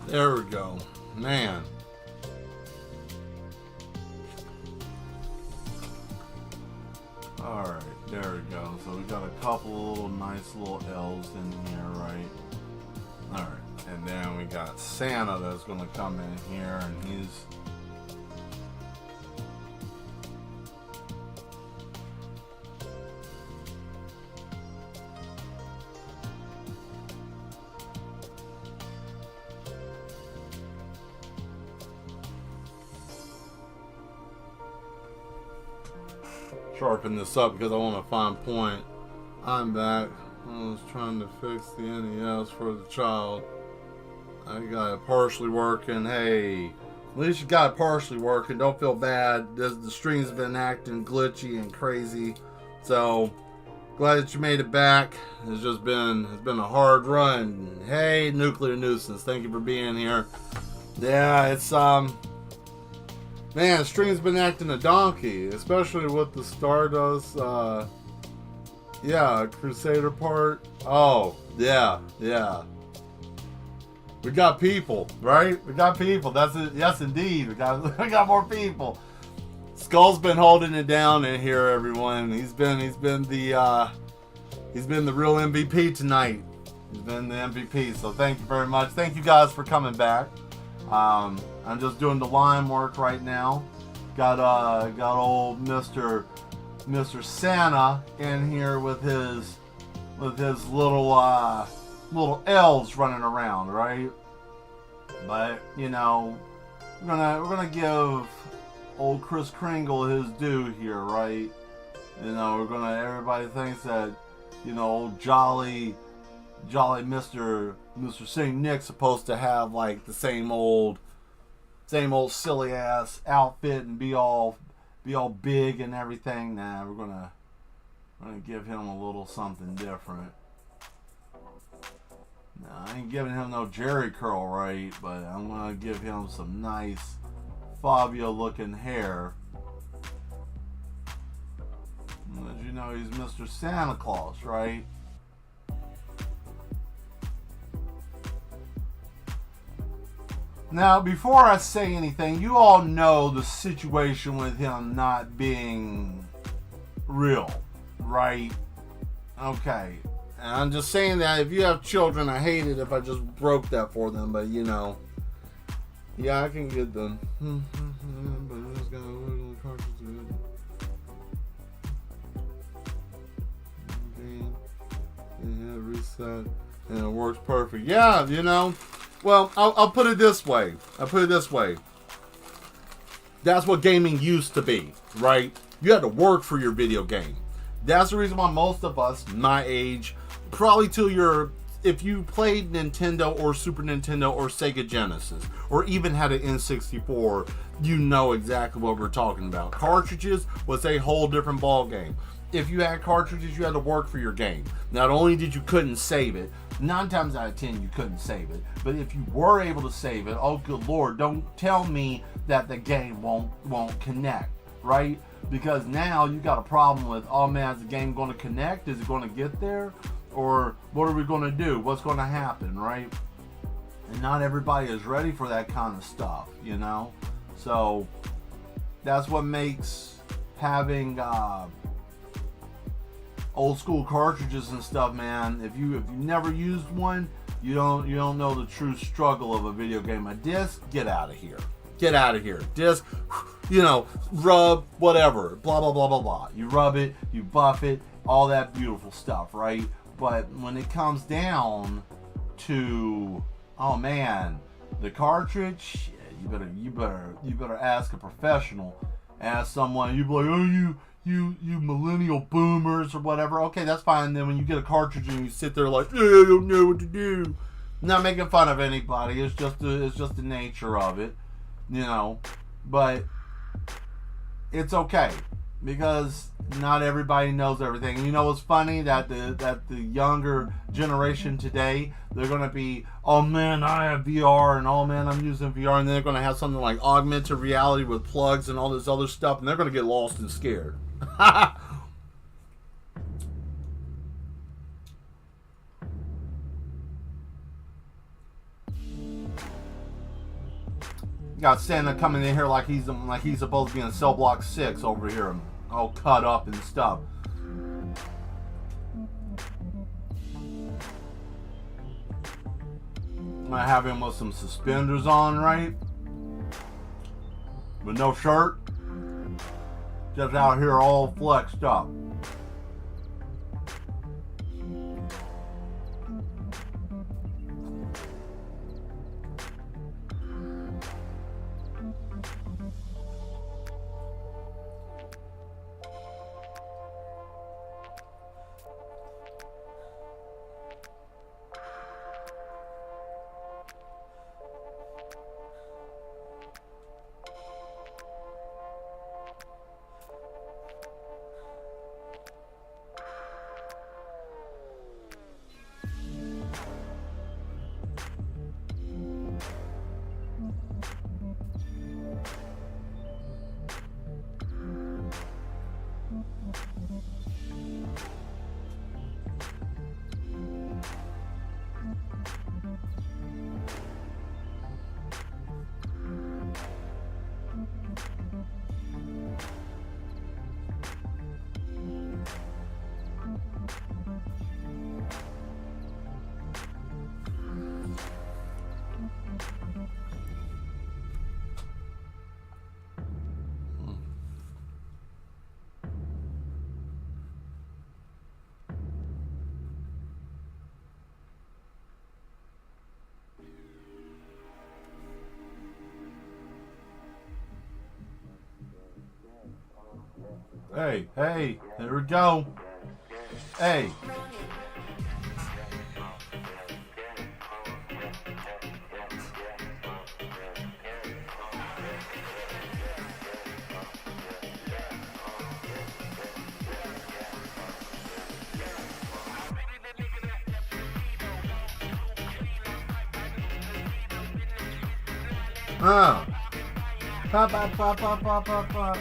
There we go. Man. Alright, there we go. So we got a couple of little nice little L's in here, right? Alright, and then we got Santa that's going to come in here, and he's... sharpen this up because I want to find point. I'm back. I was trying to fix the NES for the child. I got it partially working. Hey, at least you got it partially working. Don't feel bad. The stream's been acting glitchy and crazy. So glad that you made it back. It's been a hard run. Hey, Nuclear Nuisance, thank you for being here. Yeah, it's man, the stream's been acting a donkey, especially with the Stardust, yeah, Crusader part. Oh, yeah. We got people, right? We got people. That's it. Yes, indeed. We got more people. Skull's been holding it down in here, everyone. He's been the real MVP tonight. He's been the MVP. So thank you very much. Thank you guys for coming back. I'm just doing the line work right now. Got old Mr. Santa in here with his little elves running around, right? But you know, we're gonna give old Kris Kringle his due here, right? You know, everybody thinks that, you know, old jolly Mr. Saint Nick's supposed to have like the same old silly ass outfit and be all big and everything. Nah, we're I'm gonna give him a little something different. Now, I ain't giving him no Jerry curl right, but I'm gonna give him some nice Fabio looking hair. As you know, he's Mr. Santa Claus, right? Now, before I say anything, you all know the situation with him not being real, right? Okay. And I'm just saying that if you have children, I hate it if I just broke that for them, but you know. Yeah, I can get them. Reset, and it works perfect. Yeah, you know. Well, I'll put it this way. That's what gaming used to be, right? You had to work for your video game. That's the reason why most of us, my age, probably till if you played Nintendo or Super Nintendo or Sega Genesis, or even had an N64, you know exactly what we're talking about. Cartridges was a whole different ball game. If you had cartridges, you had to work for your game. Not only did you couldn't save it, 9 times out of 10 you couldn't save it, but if you were able to save it, oh good lord, don't tell me that the game won't connect, right? Because now you got a problem with, oh man, is the game going to connect? Is it going to get there? Or what are we going to do? What's going to happen, right? And not everybody is ready for that kind of stuff, you know? So that's what makes having old school cartridges and stuff, man. If you never used one, you don't know the true struggle of a video game. A disc, get out of here. Get out of here. Disc, you know, rub, whatever, blah blah blah blah blah. You rub it, you buff it, all that beautiful stuff, right? But when it comes down to, oh man, the cartridge, you better ask a professional. Ask someone. You be like, oh you millennial boomers or whatever. Okay, that's fine. Then when you get a cartridge and you sit there like, I don't know what to do. I'm not making fun of anybody. It's just the nature of it, you know. But it's okay because not everybody knows everything. And you know what's funny? That the younger generation today, they're gonna be, oh man, I have VR, and oh man, I'm using VR, and then they're gonna have something like augmented reality with plugs and all this other stuff, and they're gonna get lost and scared. Got Santa coming in here like he's supposed to be in Cell Block 6 over here, all cut up and stuff. I have him with some suspenders on, right? With no shirt. Just out here all flexed up. Hey, there we go. Hey. Pop, pop, pop, pop, pop, pop, pop.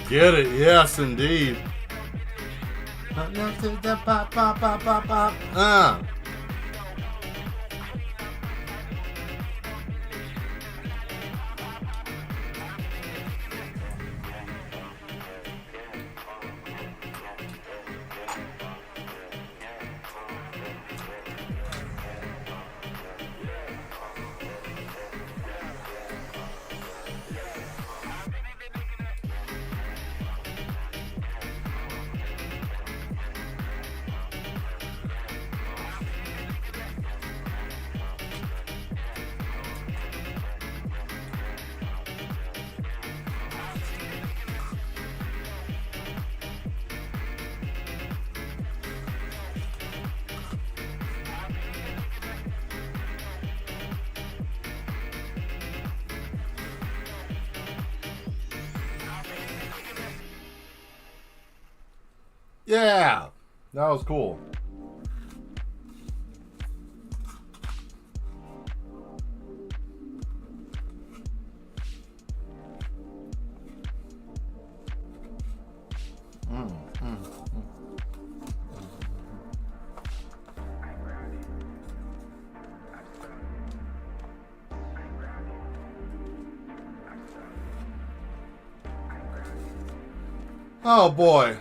Get it? Yes, indeed. Pop, pop, pop, pop, pop. Yeah, that was cool. Oh boy.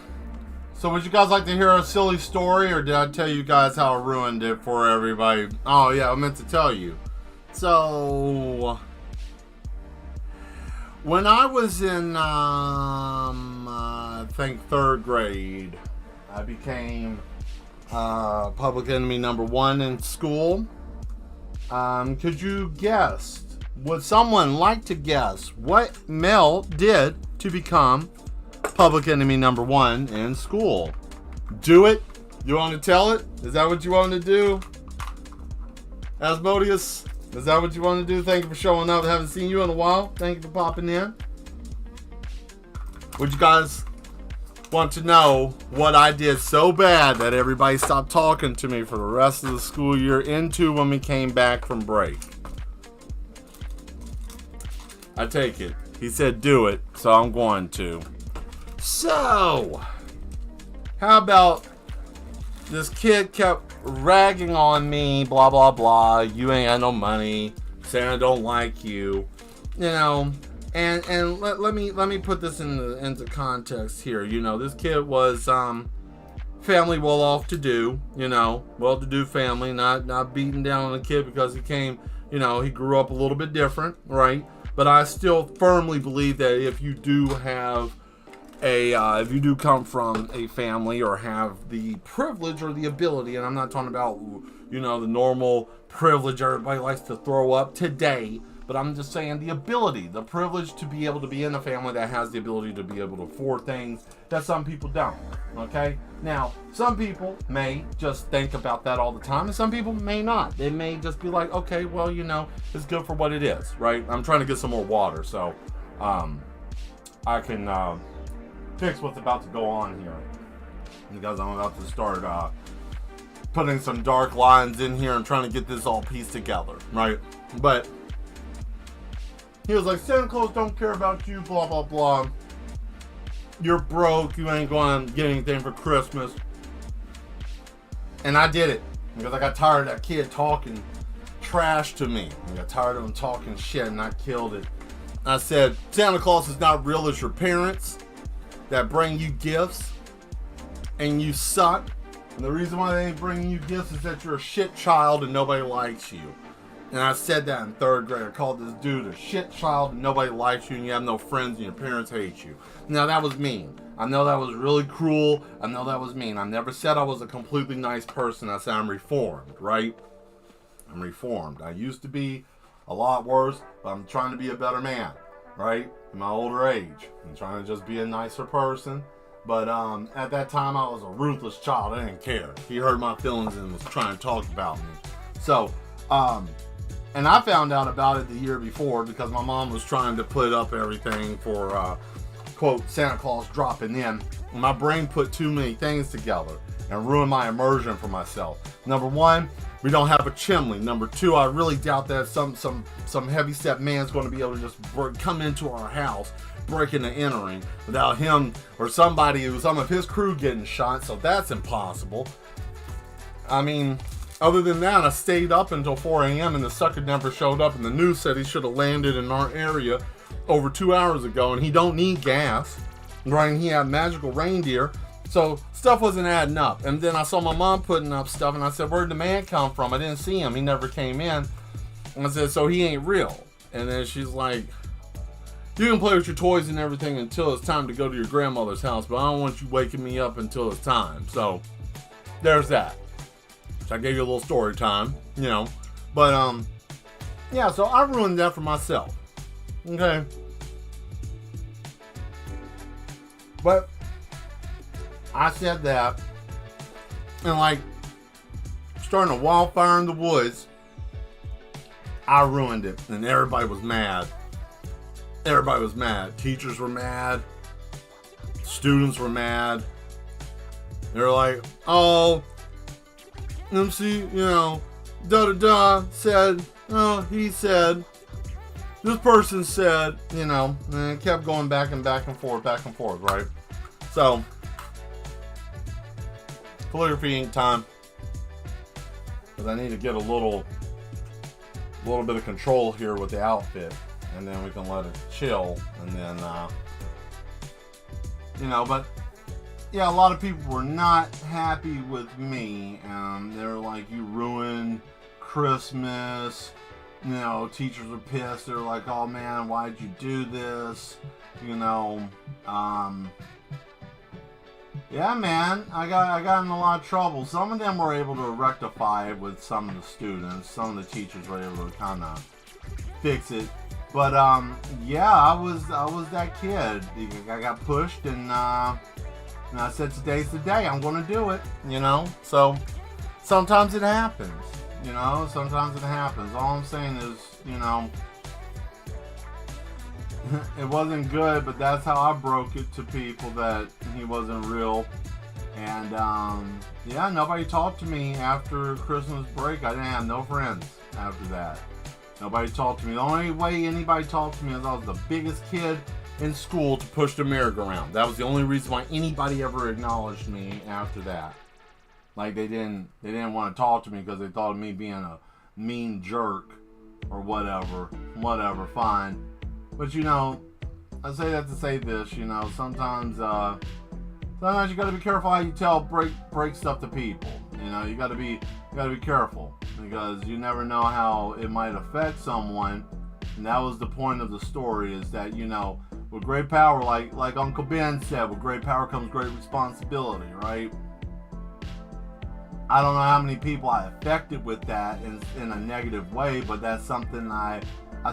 So would you guys like to hear a silly story, or did I tell you guys how I ruined it for everybody? Oh yeah, I meant to tell you. So when I was in I think 3rd grade, I became public enemy #1 in school. Could you guess? Would someone like to guess what Mel did to become public enemy #1 in school? Do it? You want to tell it? Is that what you want to do? Asmodeus, is that what you want to do? Thank you for showing up. I haven't seen you in a while. Thank you for popping in. Would you guys want to know what I did so bad that everybody stopped talking to me for the rest of the school year into when we came back from break? I take it. He said do it, so I'm going to. So, how about this kid kept ragging on me, blah, blah, blah. You ain't got no money. Santa don't like you. You know, and let me put this into context here. You know, this kid was family well off to do, you know, well to do family, not beating down on the kid because he came, you know, he grew up a little bit different, right? But I still firmly believe that if you do have if you do come from a family or have the privilege or the ability, and I'm not talking about, you know, the normal privilege everybody likes to throw up today, but I'm just saying the ability, the privilege to be able to be in a family that has the ability to be able to afford things that some people don't, okay? Now, some people may just think about that all the time, and some people may not. They may just be like, okay, well, you know, it's good for what it is, right? I'm trying to get some more water, so I can fix what's about to go on here, because I'm about to start putting some dark lines in here and trying to get this all pieced together, right? But he was like, Santa Claus don't care about you, blah, blah, blah. You're broke. You ain't going to get anything for Christmas. And I did it because I got tired of that kid talking trash to me. I got tired of him talking shit, and I killed it. I said, Santa Claus is not real as your parents that bring you gifts. and you suck. And the reason why they ain't bringing you gifts is that you're a shit child and nobody likes you. And I said that in 3rd grade. I called this dude a shit child and nobody likes you and you have no friends and your parents hate you. Now that was mean. I know that was really cruel. I know that was mean. I never said I was a completely nice person. I said I'm reformed, right? I'm reformed. I used to be a lot worse, but I'm trying to be a better man, right? In my older age. I'm trying to just be a nicer person. But at that time, I was a ruthless child. I didn't care. He hurt my feelings and was trying to talk about me. So, and I found out about it the year before because my mom was trying to put up everything for, quote, Santa Claus dropping in. And my brain put too many things together and ruined my immersion for myself. Number one, we don't have a chimney. Number two, I really doubt that some heavy-set man's going to be able to just come into our house, breaking and entering, without him or somebody who some of his crew getting shot. So that's impossible. I mean, other than that, I stayed up until 4 a.m. and the sucker never showed up. And the news said he should have landed in our area over 2 hours ago. And he don't need gas, right? He had magical reindeer. So stuff wasn't adding up. And then I saw my mom putting up stuff and I said, where'd the man come from? I didn't see him. He never came in. And I said, so he ain't real. And then she's like, you can play with your toys and everything until it's time to go to your grandmother's house, but I don't want you waking me up until it's time. So there's that. So I gave you a little story time, you know. But yeah, so I ruined that for myself. Okay. But I said that, and like starting a wildfire in the woods, I ruined it, and everybody was mad. Everybody was mad. Teachers were mad. Students were mad. They were like, oh, MC, you know, da-da-da said, oh, he said, this person said, you know, and it kept going back and forth, right? So, calligraphy ink time. Because I need to get a little bit of control here with the outfit. And then we can let it chill. And then, you know, but yeah, a lot of people were not happy with me. They were like, you ruined Christmas. You know, teachers were pissed. They were like, oh man, why'd you do this? You know, yeah, man, I got in a lot of trouble. Some of them were able to rectify it with some of the students. Some of the teachers were able to kind of fix it. But yeah, I was that kid. I got pushed, and I said, today's the day. I'm going to do it. You know. So sometimes it happens. You know. Sometimes it happens. All I'm saying is, you know, it wasn't good, but that's how I broke it to people that he wasn't real. And yeah, nobody talked to me after Christmas break. I didn't have no friends after that. Nobody talked to me. The only way anybody talked to me is I was the biggest kid in school to push the merry-go-round. That was the only reason why anybody ever acknowledged me after that. Like they didn't want to talk to me because they thought of me being a mean jerk or whatever. Whatever, fine. But you know, I say that to say this. You know, sometimes you got to be careful how you break stuff to people. You know, you got to be careful. Because you never know how it might affect someone. And that was the point of the story, is that, you know, with great power, like Uncle Ben said, with great power comes great responsibility, right? I don't know how many people I affected with that in a negative way, but that's something I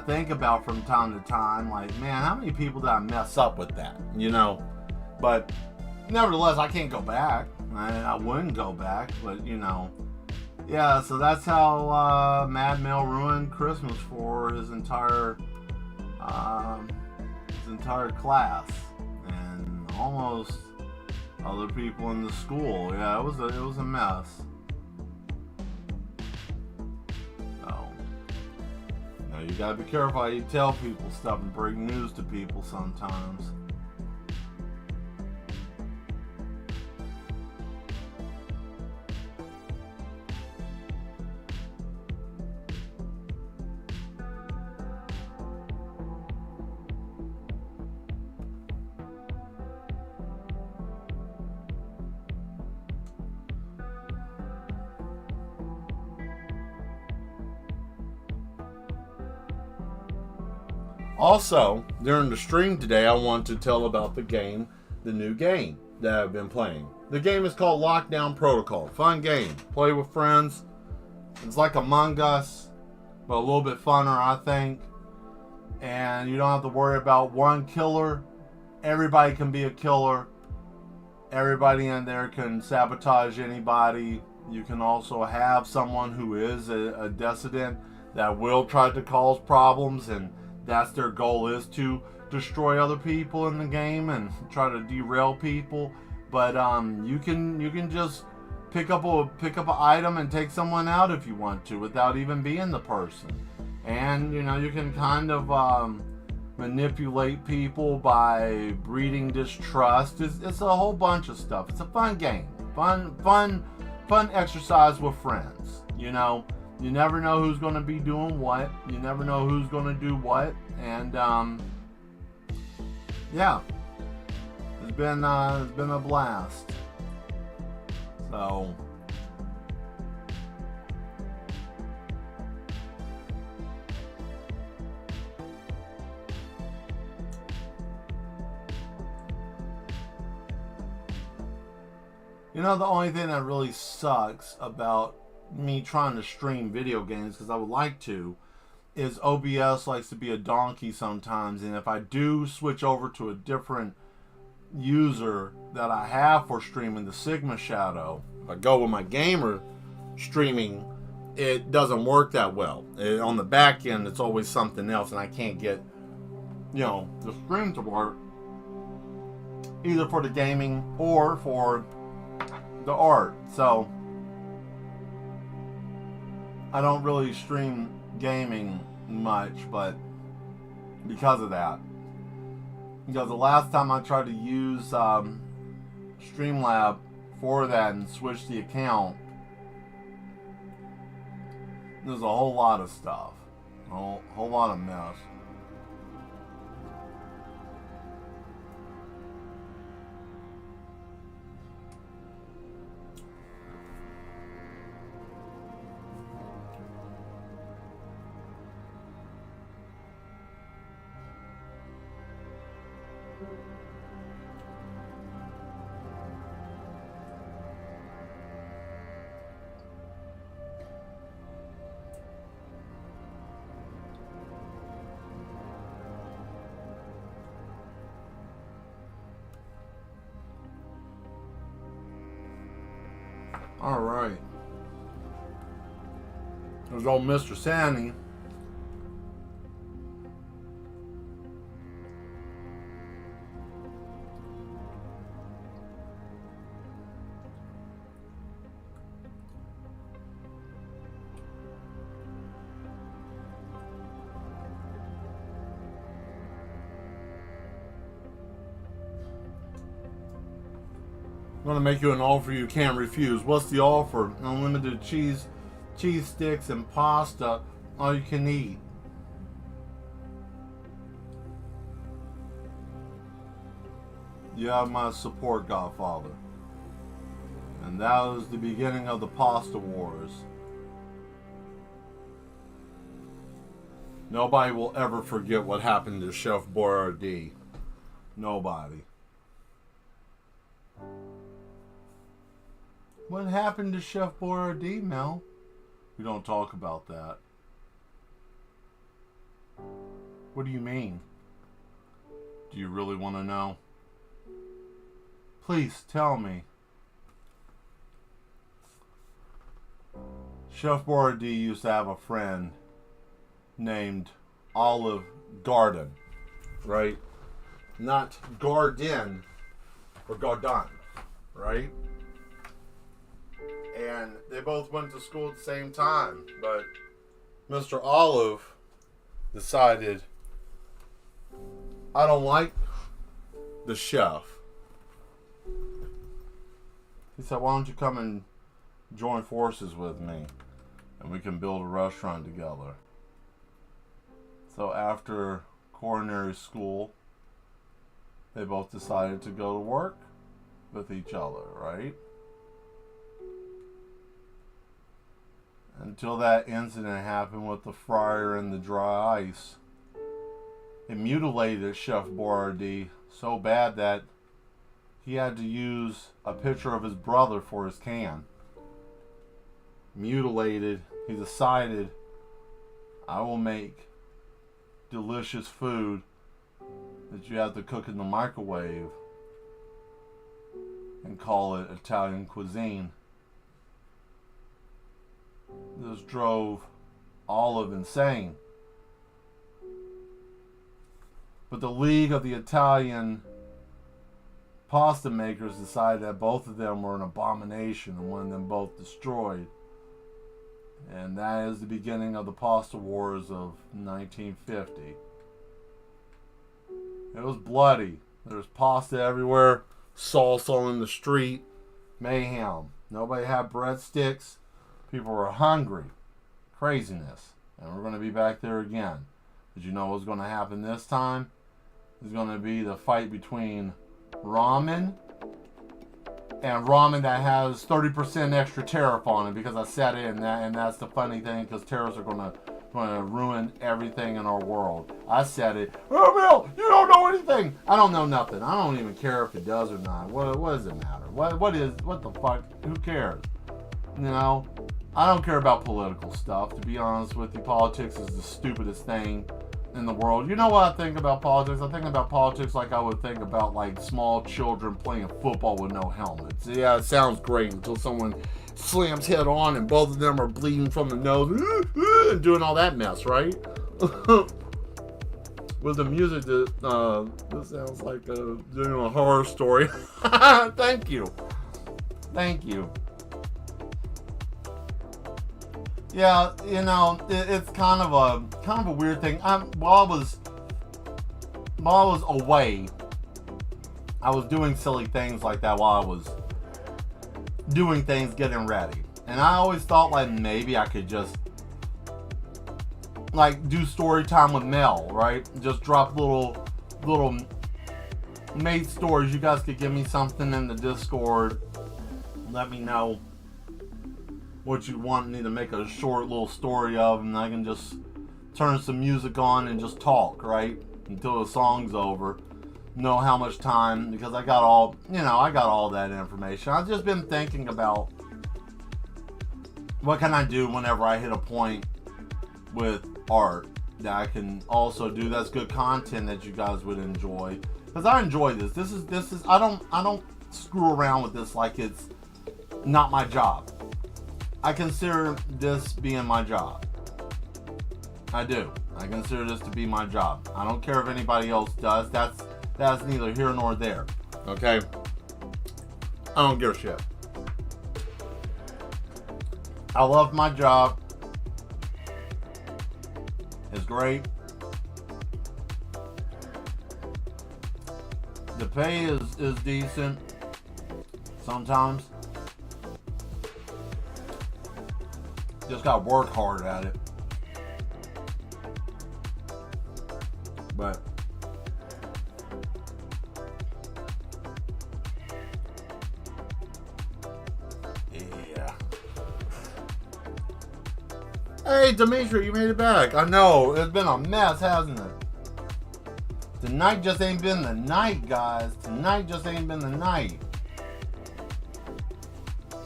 think about from time to time. Like, man, how many people did I mess up with that? You know? But nevertheless, I can't go back. I wouldn't go back, but, you know. Yeah, so that's how Mad Mel ruined Christmas for his entire class and almost other people in the school. Yeah, it was a mess. So, you know, you gotta be careful how you tell people stuff and break news to people sometimes. Also, during the stream today, I want to tell about the new game that I've been playing. The game is called Lockdown Protocol. Fun game. Play with friends. It's like Among Us, but a little bit funner, I think. And you don't have to worry about one killer. Everybody can be a killer. Everybody in there can sabotage anybody. You can also have someone who is a dissident that will try to cause problems, and that's their goal, is to destroy other people in the game and try to derail people. But you can just pick up an item and take someone out if you want to without even being the person. And you can kind of manipulate people by breeding distrust. It's a whole bunch of stuff. It's a fun game, fun exercise with friends. You never know who's going to be doing what. You never know who's going to do what. And yeah, it's been a blast. So the only thing that really sucks about me trying to stream video games, because I would like to, is OBS likes to be a donkey sometimes. And if I do switch over to a different user that I have for streaming, the Sigma Shadow, if I go with my gamer streaming, it doesn't work that well. On the back end, it's always something else, and I can't get the stream to work, either for the gaming or for the art. So I don't really stream gaming much, but because of that. Because the last time I tried to use Streamlab for that and switch the account, there's a whole lot of stuff. A whole lot of mess. Alright. There's old Mr. Sandy. I'm gonna make you an offer you can't refuse. What's the offer? Unlimited cheese sticks and pasta, all you can eat. You have my support, Godfather. And that was the beginning of the pasta wars. Nobody will ever forget what happened to Chef Boyardee. Nobody. What happened to Chef Boyardee, Mel? We don't talk about that. What do you mean? Do you really want to know? Please tell me. Chef Boyardee used to have a friend named Olive Garden, right? Not Garden or Garden, right? And they both went to school at the same time, but Mr. Olive decided, I don't like the chef. He said, why don't you come and join forces with me and we can build a restaurant together. So after culinary school, they both decided to go to work with each other, right? Until that incident happened with the fryer and the dry ice. It mutilated Chef Boyardee so bad that he had to use a picture of his brother for his can. Mutilated, he decided, I will make delicious food that you have to cook in the microwave and call it Italian cuisine. This drove Olive insane. But the League of the Italian Pasta Makers decided that both of them were an abomination and wanted them both destroyed. And that is the beginning of the pasta wars of 1950. It was bloody. There was pasta everywhere, salsa on the street, mayhem. Nobody had breadsticks. People were hungry. Craziness. And we're going to be back there again. Did you know what's going to happen this time? It's going to be the fight between ramen and ramen that has 30% extra tariff on it, because I said it, and that's the funny thing, because tariffs are going to ruin everything in our world. I said it. Oh, Bill, you don't know anything. I don't know nothing. I don't even care if it does or not. What does it matter? What the fuck? Who cares? You know, I don't care about political stuff. To be honest with you, politics is the stupidest thing in the world. You know what I think about politics? I think about politics like I would think about like small children playing football with no helmets. Yeah, it sounds great until someone slams head on and both of them are bleeding from the nose and doing all that mess, right? With the music, this sounds like a horror story. Thank you. Yeah, you know, it's kind of a weird thing. While I was away, I was doing silly things like that while I was doing things, getting ready. And I always thought like maybe I could just like do story time with Mel, right? Just drop little made stories. You guys could give me something in the Discord. Let me know what you want me to make a short little story of, and I can just turn some music on and just talk, right? Until the song's over. Know how much time, because I got all that information. I've just been thinking about what can I do whenever I hit a point with art that I can also do that's good content that you guys would enjoy. Because I enjoy this. This is I don't screw around with this like it's not my job. I consider this being my job. I do. I consider this to be my job. I don't care if anybody else does. That's neither here nor there. Okay? I don't give a shit. I love my job. It's great. The pay is decent sometimes. Just gotta work hard at it. But yeah. Hey Demetri, you made it back. I know, it's been a mess, hasn't it? Tonight just ain't been the night, guys. Tonight just ain't been the night.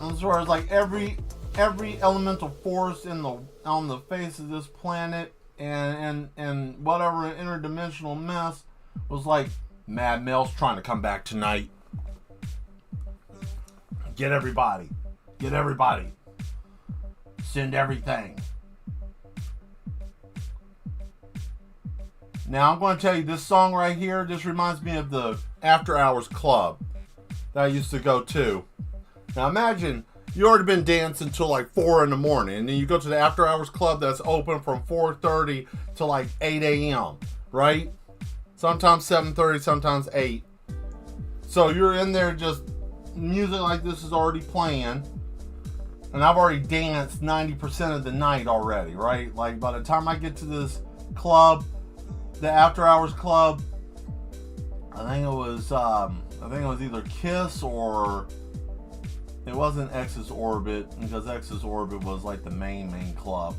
As far as like every elemental force on the face of this planet and whatever interdimensional mess was like, Mad Mel's trying to come back tonight. Get everybody. Send everything. Now I'm going to tell you, this song right here just reminds me of the After Hours Club that I used to go to. Now imagine you already been dancing till like 4 in the morning, and then you go to the After Hours Club that's open from 4:30 to like 8 a.m., right? Sometimes 7:30, sometimes 8. So you're in there, just music like this is already playing, and I've already danced 90% of the night already, right? Like by the time I get to this club, the After Hours Club, I think it was either Kiss or it wasn't X's Orbit, because X's Orbit was like the main club.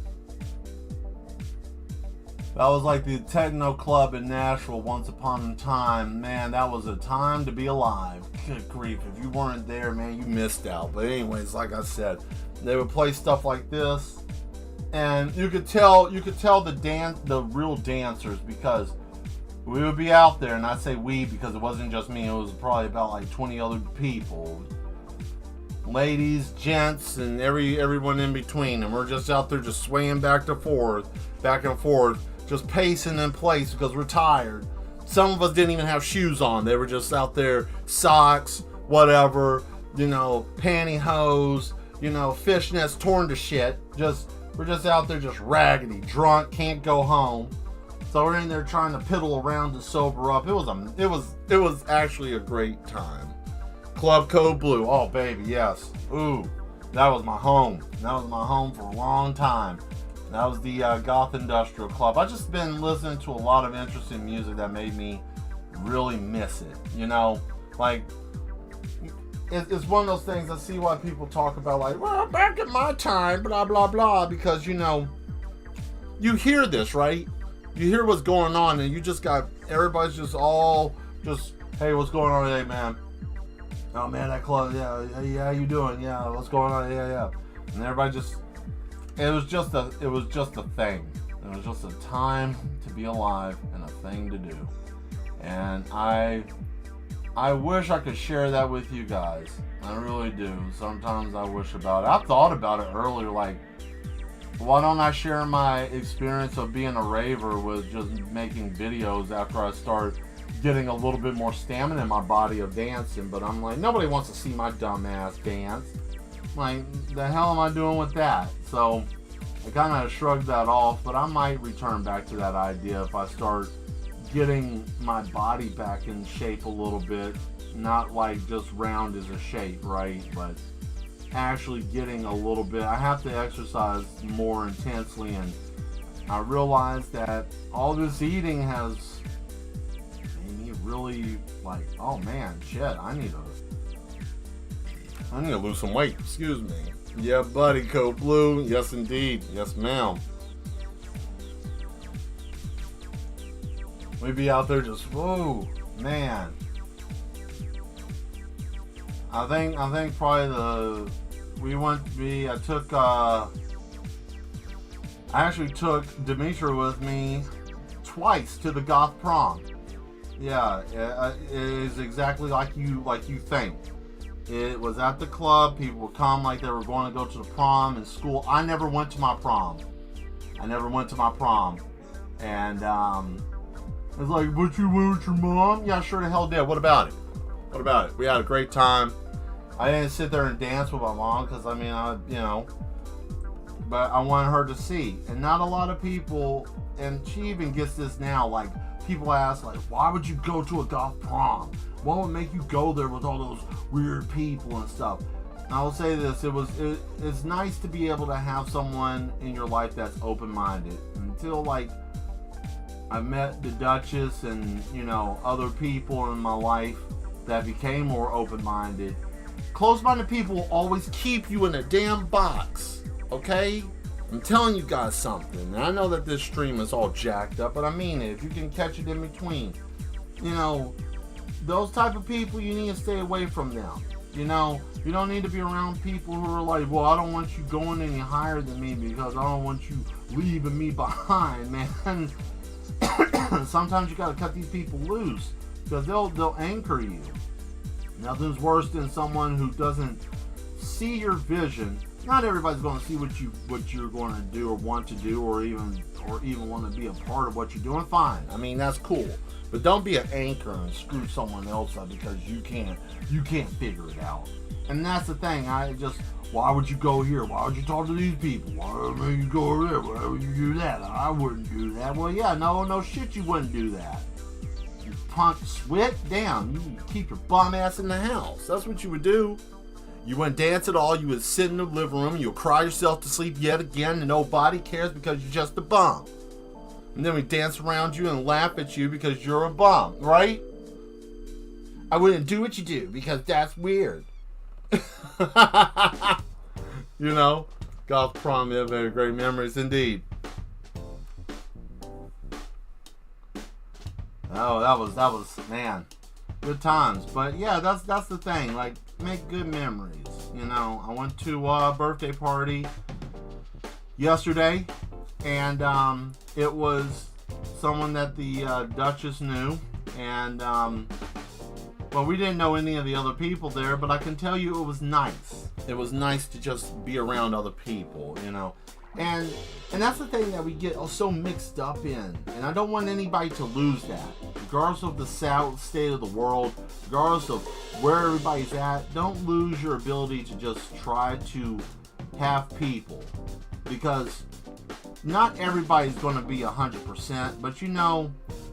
That was like the techno club in Nashville once upon a time. Man, that was a time to be alive. Good grief. If you weren't there, man, you missed out. But anyways, like I said, they would play stuff like this. And you could tell the real dancers, because we would be out there, and I say we because it wasn't just me, it was probably about like 20 other people. Ladies, gents, and everyone in between, and we're just out there just swaying back and forth, just pacing in place because we're tired. Some of us didn't even have shoes on. They were just out there, socks, whatever, pantyhose, fishnets torn to shit. We're just out there just raggedy, drunk, can't go home. So we're in there trying to piddle around to sober up. It was actually a great time. Club Code Blue. Oh, baby, yes. Ooh, that was my home. That was my home for a long time. That was the Goth Industrial Club. I've just been listening to a lot of interesting music that made me really miss it. Like, it's one of those things. I see why people talk about, like, well, back in my time, blah, blah, blah, because, you hear this, right? You hear what's going on, and you just got, everybody's just all, hey, what's going on today, man? Oh man, that club, yeah, how you doing? Yeah, what's going on? Yeah. And everybody it was just a thing. It was just a time to be alive and a thing to do. And I wish I could share that with you guys. I really do. Sometimes I wish about it. I thought about it earlier, like, why don't I share my experience of being a raver with just making videos after I start getting a little bit more stamina in my body of dancing? But I'm like, nobody wants to see my dumb ass dance. Like, the hell am I doing with that? So I kind of shrugged that off, but I might return back to that idea if I start getting my body back in shape a little bit. Not like just round as a shape, right? But actually getting a little bit. I have to exercise more intensely, and I realized that all this eating has made me really like, oh man, shit, I need to lose some weight. Excuse me. Yeah, buddy, Code Blue. Yes, indeed. Yes, ma'am. We'd be out there just, whoa, man. I think probably I actually took Demetra with me twice to the Goth Prom. Yeah, it is exactly like you think. It was at the club. People would come like they were going to go to the prom in school. I never went to my prom. And it's like, but you went with your mom? Yeah, sure the hell did. What about it? We had a great time. I didn't sit there and dance with my mom because, but I wanted her to see. And not a lot of people, and she even gets this now, like, people ask, like, why would you go to a Goth Prom? What would make you go there with all those weird people and stuff? And I will say this, it's nice to be able to have someone in your life that's open-minded. Until, like, I met the Duchess and, other people in my life that became more open-minded. Closed-minded people will always keep you in a damn box, okay? I'm telling you guys something. And I know that this stream is all jacked up, but I mean it. If you can catch it in between, those type of people, you need to stay away from them. You don't need to be around people who are like, well, I don't want you going any higher than me because I don't want you leaving me behind, man. Sometimes you gotta cut these people loose because they'll anchor you. Nothing's worse than someone who doesn't see your vision. Not everybody's going to see what you're going to do or want to do, or even want to be a part of what you're doing. Fine, I mean that's cool, but don't be an anchor and screw someone else up because you can't figure it out. And that's the thing. Why would you go here? Why would you talk to these people? Why would you go over there? Why would you do that? I wouldn't do that. Well, yeah, no shit, you wouldn't do that. You punk swit down. You keep your bum ass in the house. That's what you would do. You wouldn't dance at all. You would sit in the living room. You'll cry yourself to sleep yet again, and nobody cares because you're just a bum. And then we dance around you and laugh at you because you're a bum, right? I wouldn't do what you do because that's weird. Goth Prom, yeah, very great memories indeed. Oh, that was man, good times. But yeah, that's the thing. Like, make good memories. You know, I went to a birthday party yesterday, and it was someone that the Duchess knew, and well, we didn't know any of the other people there, but I can tell you it was nice. It was nice to just be around other people, you know. And that's the thing that we get so mixed up in. And I don't want anybody to lose that. Regardless of the state of the world, regardless of where everybody's at, don't lose your ability to just try to have people. Because not everybody's going to be 100%, but you know,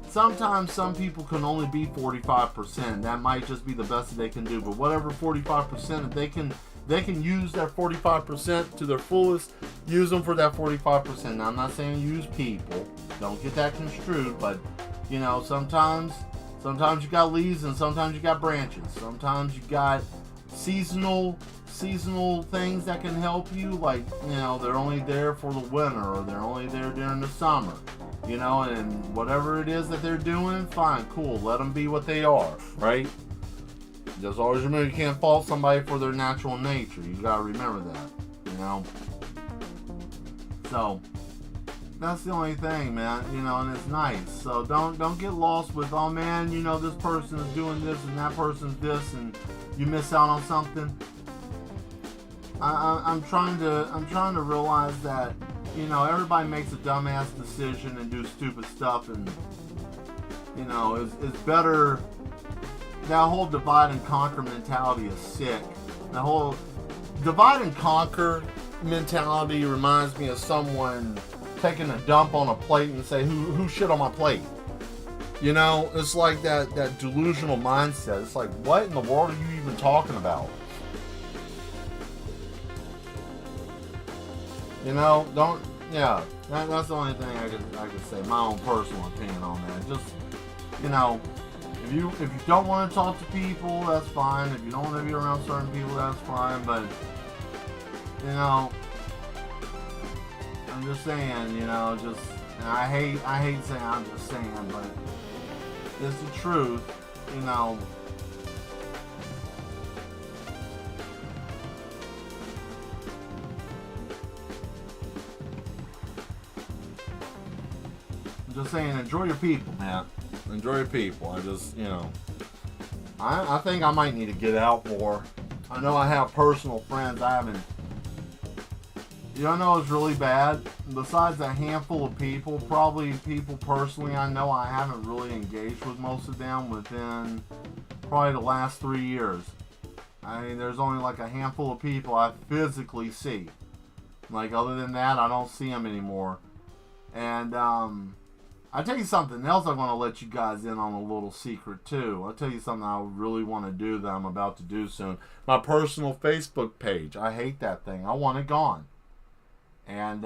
sometimes some people can only be 45%. That might just be the best that they can do. But whatever 45%, if they can use that 45% to their fullest, use them for that 45%. Now, I'm not saying use people. Don't get that construed. But, you know, sometimes you got leaves and sometimes you got branches. Sometimes you got seasonal things that can help you. Like, you know, they're only there for the winter, or they're only there during the summer. You know, and whatever it is that they're doing, fine, cool. Let them be what they are, right? Just always remember, you can't fault somebody for their natural nature. You gotta remember that, you know. So that's the only thing, man. You know, and it's nice. So don't get lost with, oh man, you know, this person is doing this and that person's this, and you miss out on something. I'm trying to realize that, you know, everybody makes a dumbass decision and do stupid stuff, and you know, it's better. That whole divide and conquer mentality is sick. The whole divide and conquer mentality reminds me of someone taking a dump on a plate and say, who shit on my plate? You know, it's like that delusional mindset. It's like, what in the world are you even talking about? You know, that's the only thing I could say. My own personal opinion on that. Just, you know, if you don't want to talk to people, that's fine. If you don't want to be around certain people, that's fine. But, you know, I'm just saying, you know, and I hate saying I'm just saying, but it's the truth, you know. I'm just saying, enjoy your people, man. Enjoy your people. I just, you know, I think I might need to get out more. I know I have personal friends I haven't. You know it's really bad? Besides a handful of people, probably people personally I know, I haven't really engaged with most of them within probably the last 3 years. I mean, there's only like a handful of people I physically see. Like, other than that, I don't see them anymore. And, I'll tell you something else I want to let you guys in on, a little secret too. I'll tell you something I really want to do that I'm about to do soon. My personal Facebook page. I hate that thing. I want it gone. And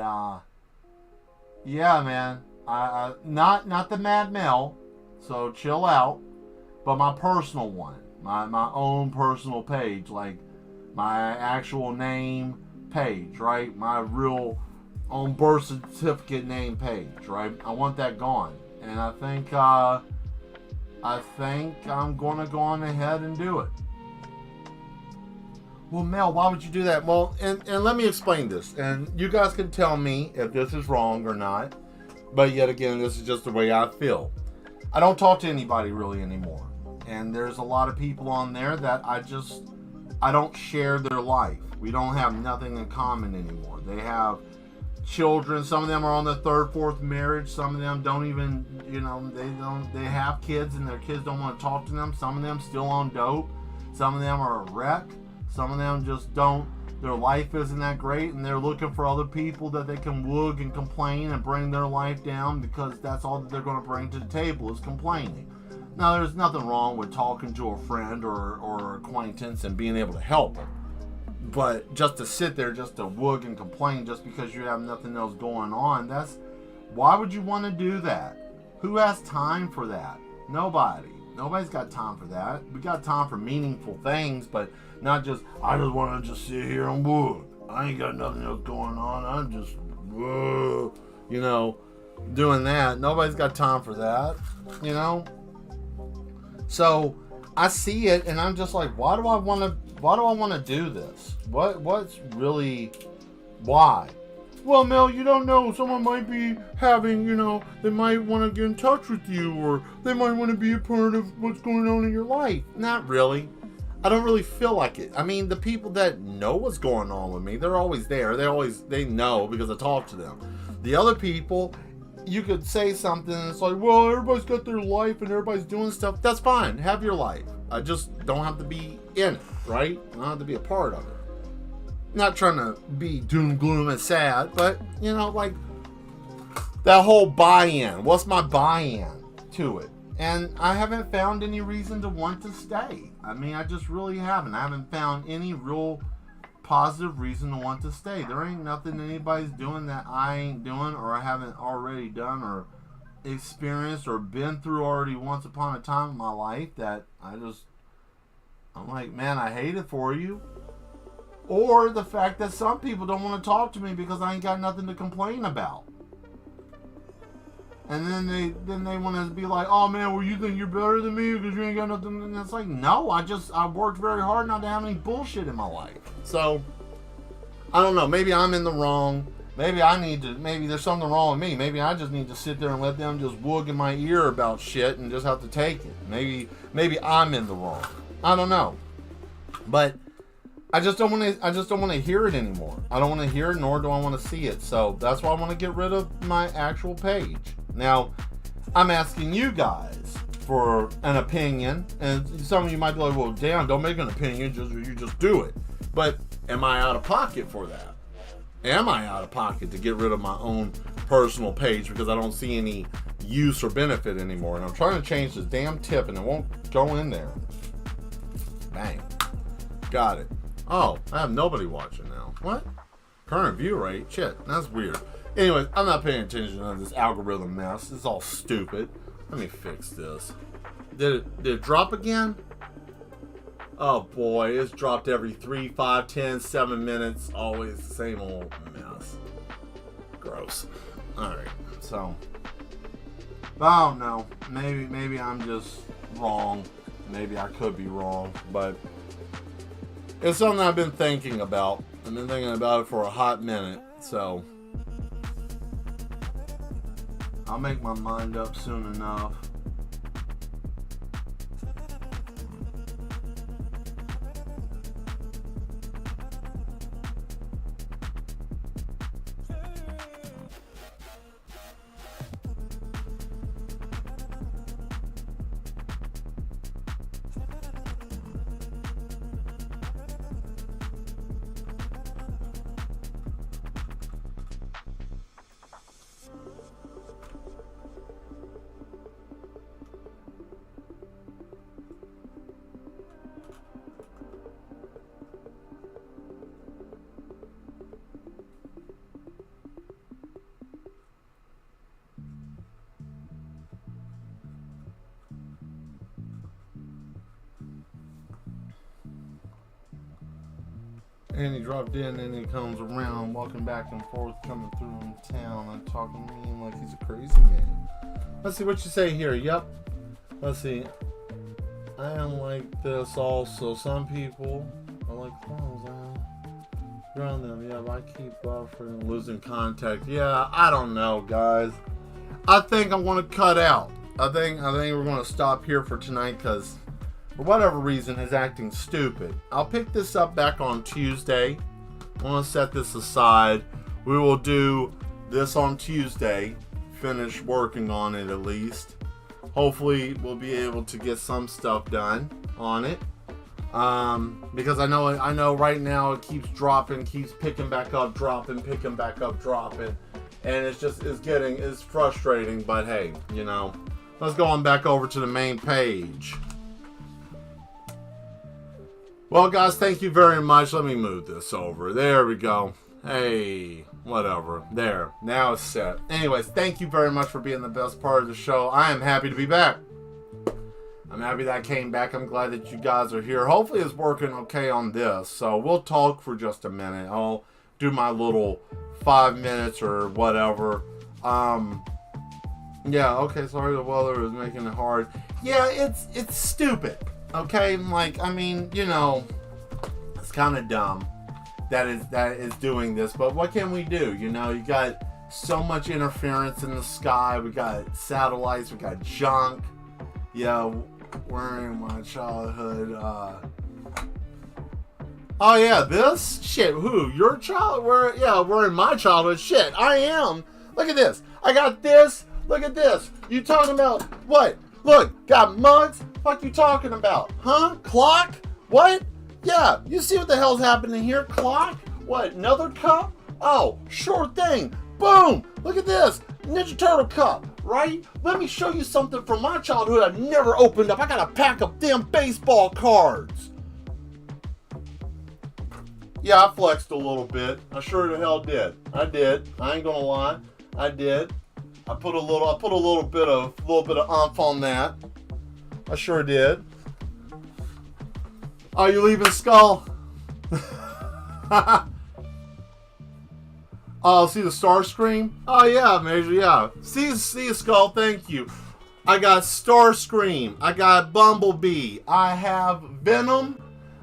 yeah, man. I not the Mad Mel, so chill out. But my personal one. My own personal page. Like my actual name page, right? My real on birth certificate name page, right? I want that gone, and I think I'm gonna go on ahead and do it. Well, Mel, why would you do that? Well, and let me explain this, and you guys can tell me if this is wrong or not. But yet again, this is just the way I feel. I don't talk to anybody really anymore, and there's a lot of people on there that I don't share their life. We don't have nothing in common anymore. They have children. Some of them are on their third, fourth marriage. Some of them don't even, you know, they have kids and their kids don't want to talk to them. Some of them still on dope. Some of them are a wreck. Some of them just don't, their life isn't that great, and they're looking for other people that they can woog and complain and bring their life down, because that's all that they're going to bring to the table is complaining. Now, there's nothing wrong with talking to a friend or acquaintance and being able to help them. But just to sit there, just to woog and complain just because you have nothing else going on, why would you want to do that? Who has time for that? Nobody. Nobody's got time for that. We got time for meaningful things, but not just, I just want to just sit here and woog. I ain't got nothing else going on. I'm just, you know, doing that. Nobody's got time for that, you know? So I see it and I'm just like, why do I want to do this? What's really, why? Well, Mel, you don't know. Someone might be having, they might want to get in touch with you, or they might want to be a part of what's going on in your life. Not really. I don't really feel like it. I mean, the people that know what's going on with me, they're always there. They know because I talk to them. The other people, you could say something and it's like, well, everybody's got their life and everybody's doing stuff. That's fine. Have your life. I just don't have to be in it, right? I don't have to be a part of it. Not trying to be doom, gloom, and sad, but, like, that whole buy-in. What's my buy-in to it? And I haven't found any reason to want to stay. I mean, I just really haven't. I haven't found any real positive reason to want to stay. There ain't nothing anybody's doing that I ain't doing, or I haven't already done, or experienced, or been through already once upon a time in my life that I'm like, man, I hate it for you. Or the fact that some people don't want to talk to me because I ain't got nothing to complain about. And then they want to be like, oh man, well, you think you're better than me because you ain't got nothing. And it's like, no, I worked very hard not to have any bullshit in my life. So, I don't know. Maybe I'm in the wrong. Maybe there's something wrong with me. Maybe I just need to sit there and let them just woog in my ear about shit and just have to take it. Maybe I'm in the wrong. I don't know. But I just don't want to hear it anymore. I don't want to hear it, nor do I want to see it. So that's why I want to get rid of my actual page. Now, I'm asking you guys for an opinion, and some of you might be like, well, damn, don't make an opinion, you just do it. But am I out of pocket for that? Am I out of pocket to get rid of my own personal page because I don't see any use or benefit anymore? And I'm trying to change this damn tip and it won't go in there. Bang. Got it. Oh, I have nobody watching now. What? Current view rate? Shit, that's weird. Anyways, I'm not paying attention to this algorithm mess. It's all stupid. Let me fix this. Did it drop again? Oh boy, it's dropped every 3, 5, 10, 7 minutes. Always the same old mess. Gross. Alright, so. I don't know. Maybe I'm just wrong. Maybe I could be wrong, but it's something I've been thinking about. I've been thinking about it for a hot minute, so I'll make my mind up soon enough. And he dropped in and he comes around, walking back and forth, coming through in town and talking to me like he's a crazy man. Let's see what you say here. Yep. Let's see. I am like this also. Some people are like clones. Around them. Yeah, but I keep buffering, losing contact. Yeah, I don't know, guys. I think I'm going to cut out. I think we're going to stop here for tonight because for whatever reason, is acting stupid. I'll pick this up back on Tuesday. I want to set this aside. We will do this on Tuesday. Finish working on it at least. Hopefully, we'll be able to get some stuff done on it. Because I know right now it keeps dropping, keeps picking back up, dropping, picking back up, dropping. And it's frustrating, but hey, let's go on back over to the main page. Well, guys, thank you very much. Let me move this over. There we go. Hey, whatever. There. Now it's set. Anyways, thank you very much for being the best part of the show. I am happy to be back. I'm happy that I came back. I'm glad that you guys are here. Hopefully it's working okay on this. So we'll talk for just a minute. I'll do my little 5 minutes or whatever. Yeah, okay, sorry the weather is making it hard. Yeah, it's stupid. Okay, like, I mean, you know, it's kind of dumb that is doing this, but what can we do? You know, you got so much interference in the sky. We got satellites, we got junk. Yeah, we're in my childhood. Oh yeah, this shit. Who? Your child? We're in my childhood. Shit, I am. Look at this. I got this. Look at this. You talking about what? Look, got mugs. Fuck you talking about? Huh? Clock? What? Yeah. You see what the hell's happening here? Clock? What? Another cup? Oh, sure thing. Boom. Look at this. Ninja Turtle cup. Right? Let me show you something from my childhood I never opened up. I got a pack of damn baseball cards. Yeah, I flexed a little bit. I sure the hell did. I did. I ain't gonna lie. I did. I put a little bit of oomph on that. I sure did. Oh, you leaving, Skull? Oh, see the star scream? Oh yeah, Major, yeah. See Skull, thank you. I got Starscream. I got Bumblebee. I have Venom.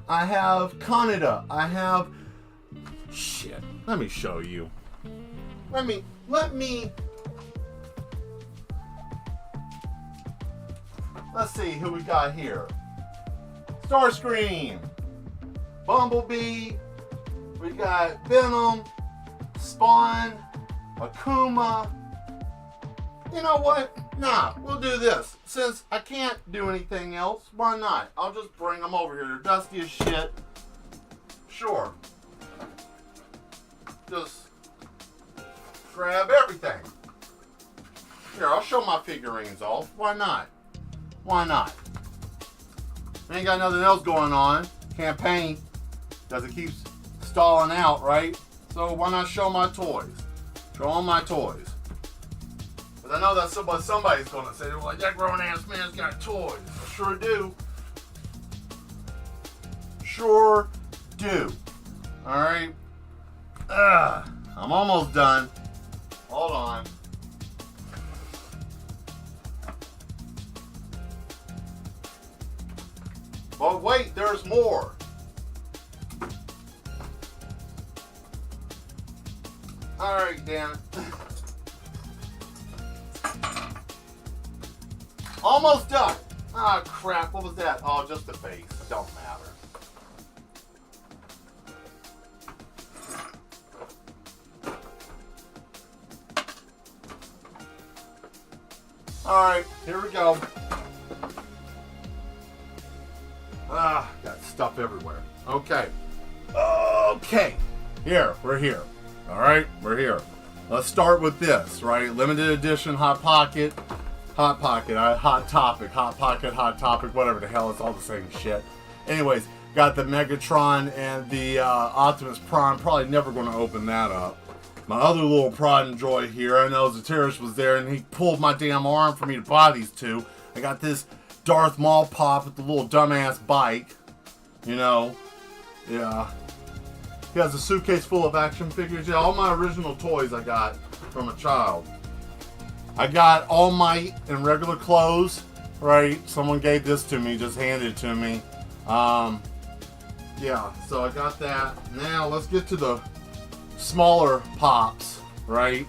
I have Canada. I have... Shit. Let me show you. Let me... Let's see who we got here. Starscream. Bumblebee. We got Venom. Spawn. Akuma. You know what? Nah, we'll do this. Since I can't do anything else, why not? I'll just bring them over here. They're dusty as shit. Sure. Just grab everything. Here, I'll show my figurines off. Why not? Why not? I ain't got nothing else going on. Can't paint. Because it keeps stalling out, right? So why not show my toys? Show them my toys. But I know that somebody's going to say, well, that grown-ass man's got toys. I sure do. Sure do. Alright? I'm almost done. Hold on. But wait, there's more. Alright, damn it. Almost done. Ah, crap. What was that? Oh, just the base. Don't matter. Alright, here we go. Ah, got stuff everywhere. Okay. Okay. Here, we're here. Alright, we're here. Let's start with this, right? Limited edition Hot Pocket. Hot Pocket, Hot Topic, Hot Pocket, Hot Topic, whatever the hell, it's all the same shit. Anyways, got the Megatron and the Optimus Prime. Probably never going to open that up. My other little pride and joy here, I know Zateris was there and he pulled my damn arm for me to buy these two. I got this Darth Maul pop with the little dumbass bike. You know, yeah. He has a suitcase full of action figures. Yeah, all my original toys I got from a child. I got All Might in regular clothes, right? Someone gave this to me, just handed it to me. Yeah, so I got that. Now let's get to the smaller pops, right?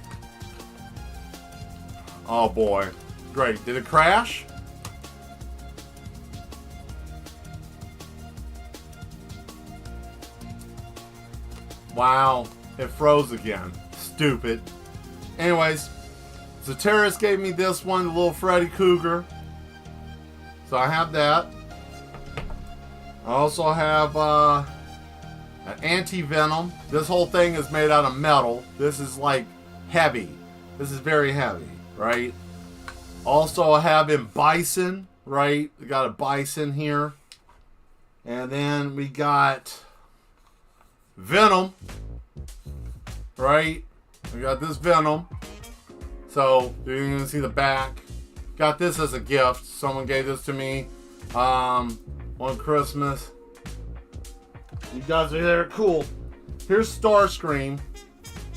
Oh boy, great. Did it crash? Wow, it froze again. Stupid. Anyways, Zateris gave me this one, the little Freddy Cougar. So I have that. I also have an anti-venom. This whole thing is made out of metal. This is like heavy. This is very heavy, right? Also I have in Bison, right? We got a Bison here. And then we got Venom, right? We got this Venom. So you can see the back. Got this as a gift. Someone gave this to me one Christmas. You guys are there, cool. Here's Starscream.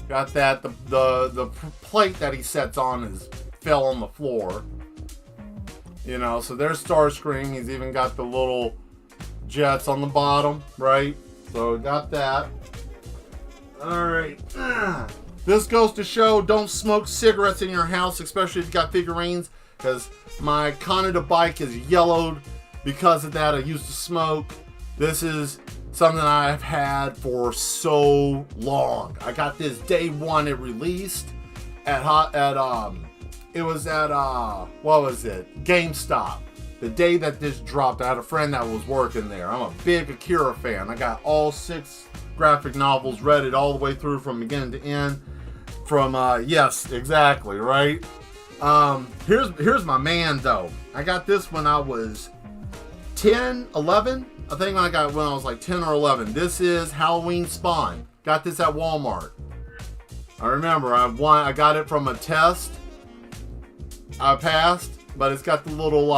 Got that. The plate that he sets on his fell on the floor. You know, so there's Starscream. He's even got the little jets on the bottom, right? So we got that. Alright. This goes to show, don't smoke cigarettes in your house, especially if you got figurines, because my Canada bike is yellowed because of that. I used to smoke. This is something I've had for so long. I got this day one it released it was at what was it? GameStop. The day that this dropped, I had a friend that was working there. I'm a big Akira fan. I got all 6 graphic novels, read it all the way through from beginning to end. From yes, exactly, right? Here's my man though. I got this when I was 10, 11. I think when I was like 10 or 11. This is Halloween Spawn. Got this at Walmart. I remember I got it from a test. I passed, but it's got the little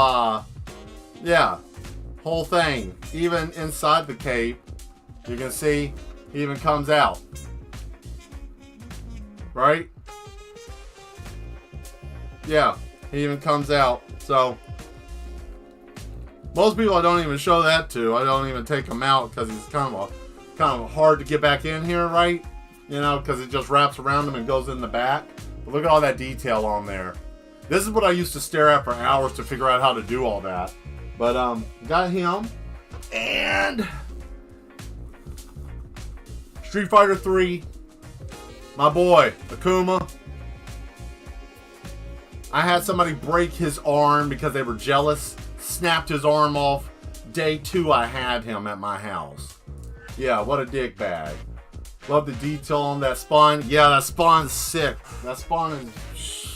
whole thing. Even inside the cape, you can see he even comes out. Right? Yeah, he even comes out. So most people I don't even show that to. I don't even take him out because he's kind of hard to get back in here, right? You know, because it just wraps around him and goes in the back. But look at all that detail on there. This is what I used to stare at for hours to figure out how to do all that. But got him. And Street Fighter 3. My boy, Akuma. I had somebody break his arm because they were jealous. Snapped his arm off. Day 2 I had him at my house. Yeah, what a dick bag. Love the detail on that spawn. Yeah, that spawn's sick. That spawn is...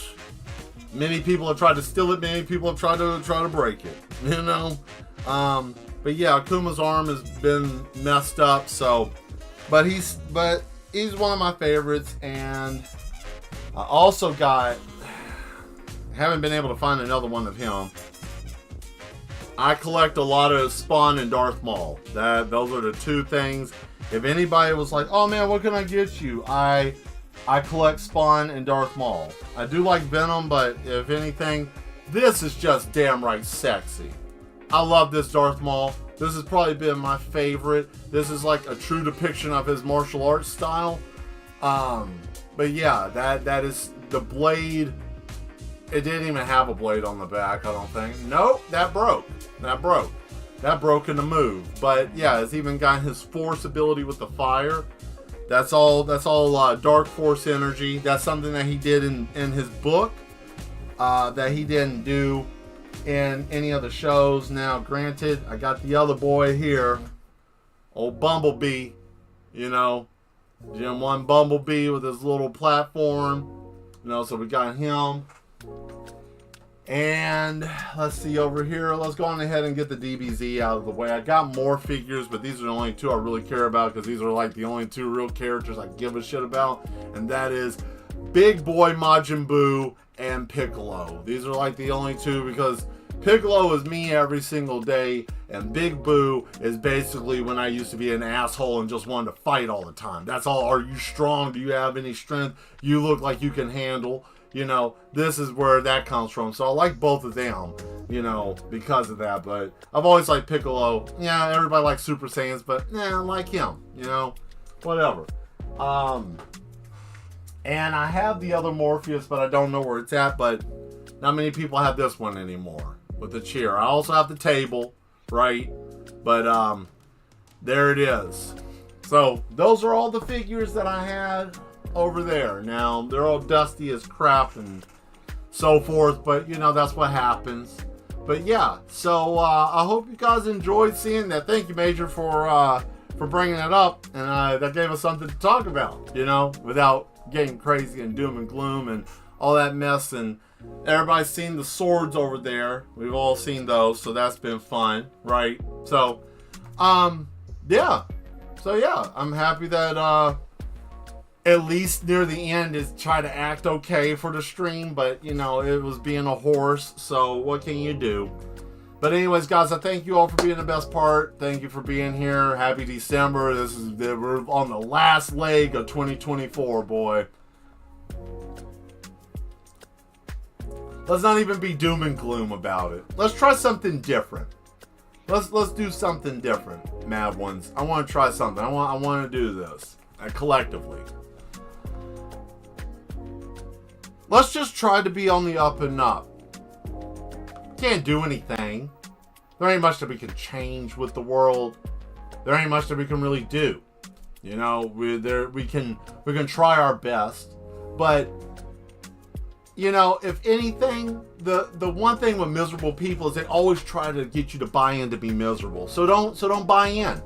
Many people have tried to steal it. Many people have tried to break it. You know? But yeah, Akuma's arm has been messed up, so... But he's one of my favorites, and I also got... Haven't been able to find another one of him. I collect a lot of Spawn and Darth Maul. Those are the 2 things. If anybody was like, oh man, what can I get you? I collect Spawn and Darth Maul. I do like Venom, but if anything, this is just damn right sexy. I love this Darth Maul. This has probably been my favorite. This is like a true depiction of his martial arts style. But yeah, that is the blade. It didn't even have a blade on the back, I don't think. Nope, that broke. That broke in the move. But yeah, it's even got his force ability with the fire. That's all dark force energy. That's something that he did in his book that he didn't do in any of the shows. Now, granted, I got the other boy here, old Bumblebee, you know, Gen 1 Bumblebee with his little platform, you know, so we got him. And let's see over here. Let's go on ahead and get the DBZ out of the way. I got more figures, but these are the only 2 I really care about because these are like the only 2 real characters I give a shit about. And that is Big Boy Majin Buu and Piccolo. These are like the only 2 because Piccolo is me every single day, and Big Boo is basically when I used to be an asshole and just wanted to fight all the time. That's all. Are you strong? Do you have any strength? You look like you can handle. You know, this is where that comes from. So I like both of them, you know, because of that. But I've always liked Piccolo. Yeah, everybody likes Super Saiyans, but I like him, you know, whatever. And I have the other Morpheus, but I don't know where it's at. But not many people have this one anymore with the chair. I also have the table, right? But there it is. So those are all the figures that I had over there. Now they're all dusty as crap and so forth, but you know, that's what happens. But yeah, so I hope you guys enjoyed seeing that. Thank you, Major, for bringing it up, and that gave us something to talk about, you know, without getting crazy and doom and gloom and all that mess. And everybody's seen the swords over there. We've all seen those, so that's been fun, right? So yeah, I'm happy that at least near the end is try to act okay for the stream, but you know, it was being a horse, so what can you do? But anyways, guys, I thank you all for being the best part. Thank you for being here. Happy December. We're on the last leg of 2024, boy. Let's not even be doom and gloom about it. Let's try something different. Let's do something different, Mad Ones. I want to try something. I want to do this collectively. Let's just try to be on the up and up. Can't do anything. There ain't much that we can change with the world. There ain't much that we can really do. You know, we can try our best, but you know, if anything, the one thing with miserable people is they always try to get you to buy in to be miserable. So don't buy in.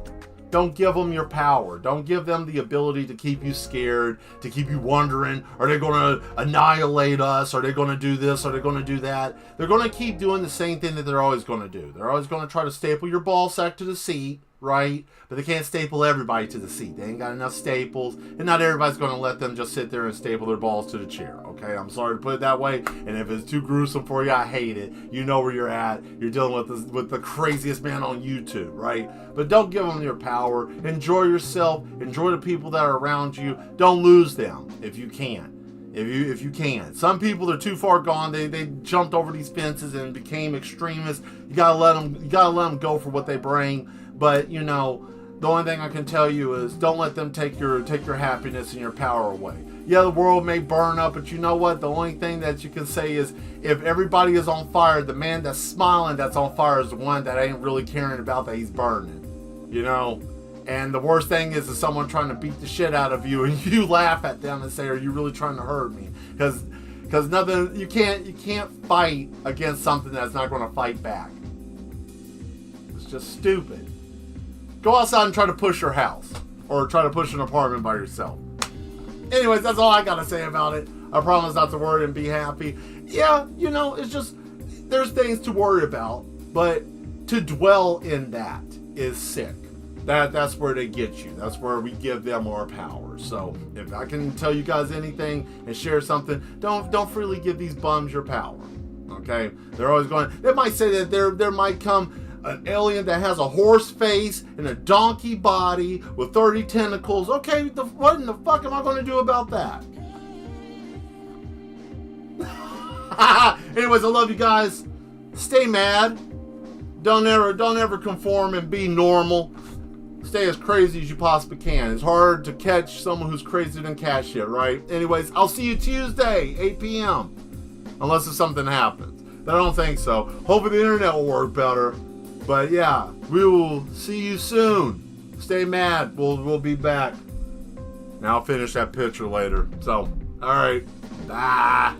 Don't give them your power. Don't give them the ability to keep you scared, to keep you wondering, are they going to annihilate us? Are they going to do this? Are they going to do that? They're going to keep doing the same thing that they're always going to do. They're always going to try to staple your ball sack to the seat, right? But they can't staple everybody to the seat. They ain't got enough staples, and not everybody's going to let them just sit there and staple their balls to the chair, okay? I'm sorry to put it that way, and if it's too gruesome for you, I hate it. You know where you're at. You're dealing with the craziest man on YouTube, right? But don't give them your power. Enjoy yourself. Enjoy the people that are around you. Don't lose them if you can. If you can. Some people are too far gone. They jumped over these fences and became extremists. You gotta let them go for what they bring. But you know, the only thing I can tell you is don't let them take your happiness and your power away. Yeah, the world may burn up, but you know what? The only thing that you can say is if everybody is on fire, the man that's smiling that's on fire is the one that ain't really caring about that he's burning. You know? And the worst thing is someone trying to beat the shit out of you and you laugh at them and say, are you really trying to hurt me? Because nothing, you can't fight against something that's not going to fight back. It's just stupid. Go outside and try to push your house. Or try to push an apartment by yourself. Anyways, that's all I got to say about it. I promise not to worry and be happy. Yeah, you know, it's just, there's things to worry about. But to dwell in that is sick. That's where they get you. That's where we give them our power. So if I can tell you guys anything and share something, don't freely give these bums your power. Okay? They're always going. They might say that there might come an alien that has a horse face and a donkey body with 30 tentacles. Okay, what in the fuck am I going to do about that? Anyways, I love you guys. Stay mad. Don't ever conform and be normal. Stay as crazy as you possibly can. It's hard to catch someone who's crazier than cat shit, right? Anyways, I'll see you Tuesday, 8 p.m. Unless if something happens. But I don't think so. Hopefully the internet will work better. But yeah, we will see you soon. Stay mad. We'll be back. Now I'll finish that picture later. So, alright. Bye.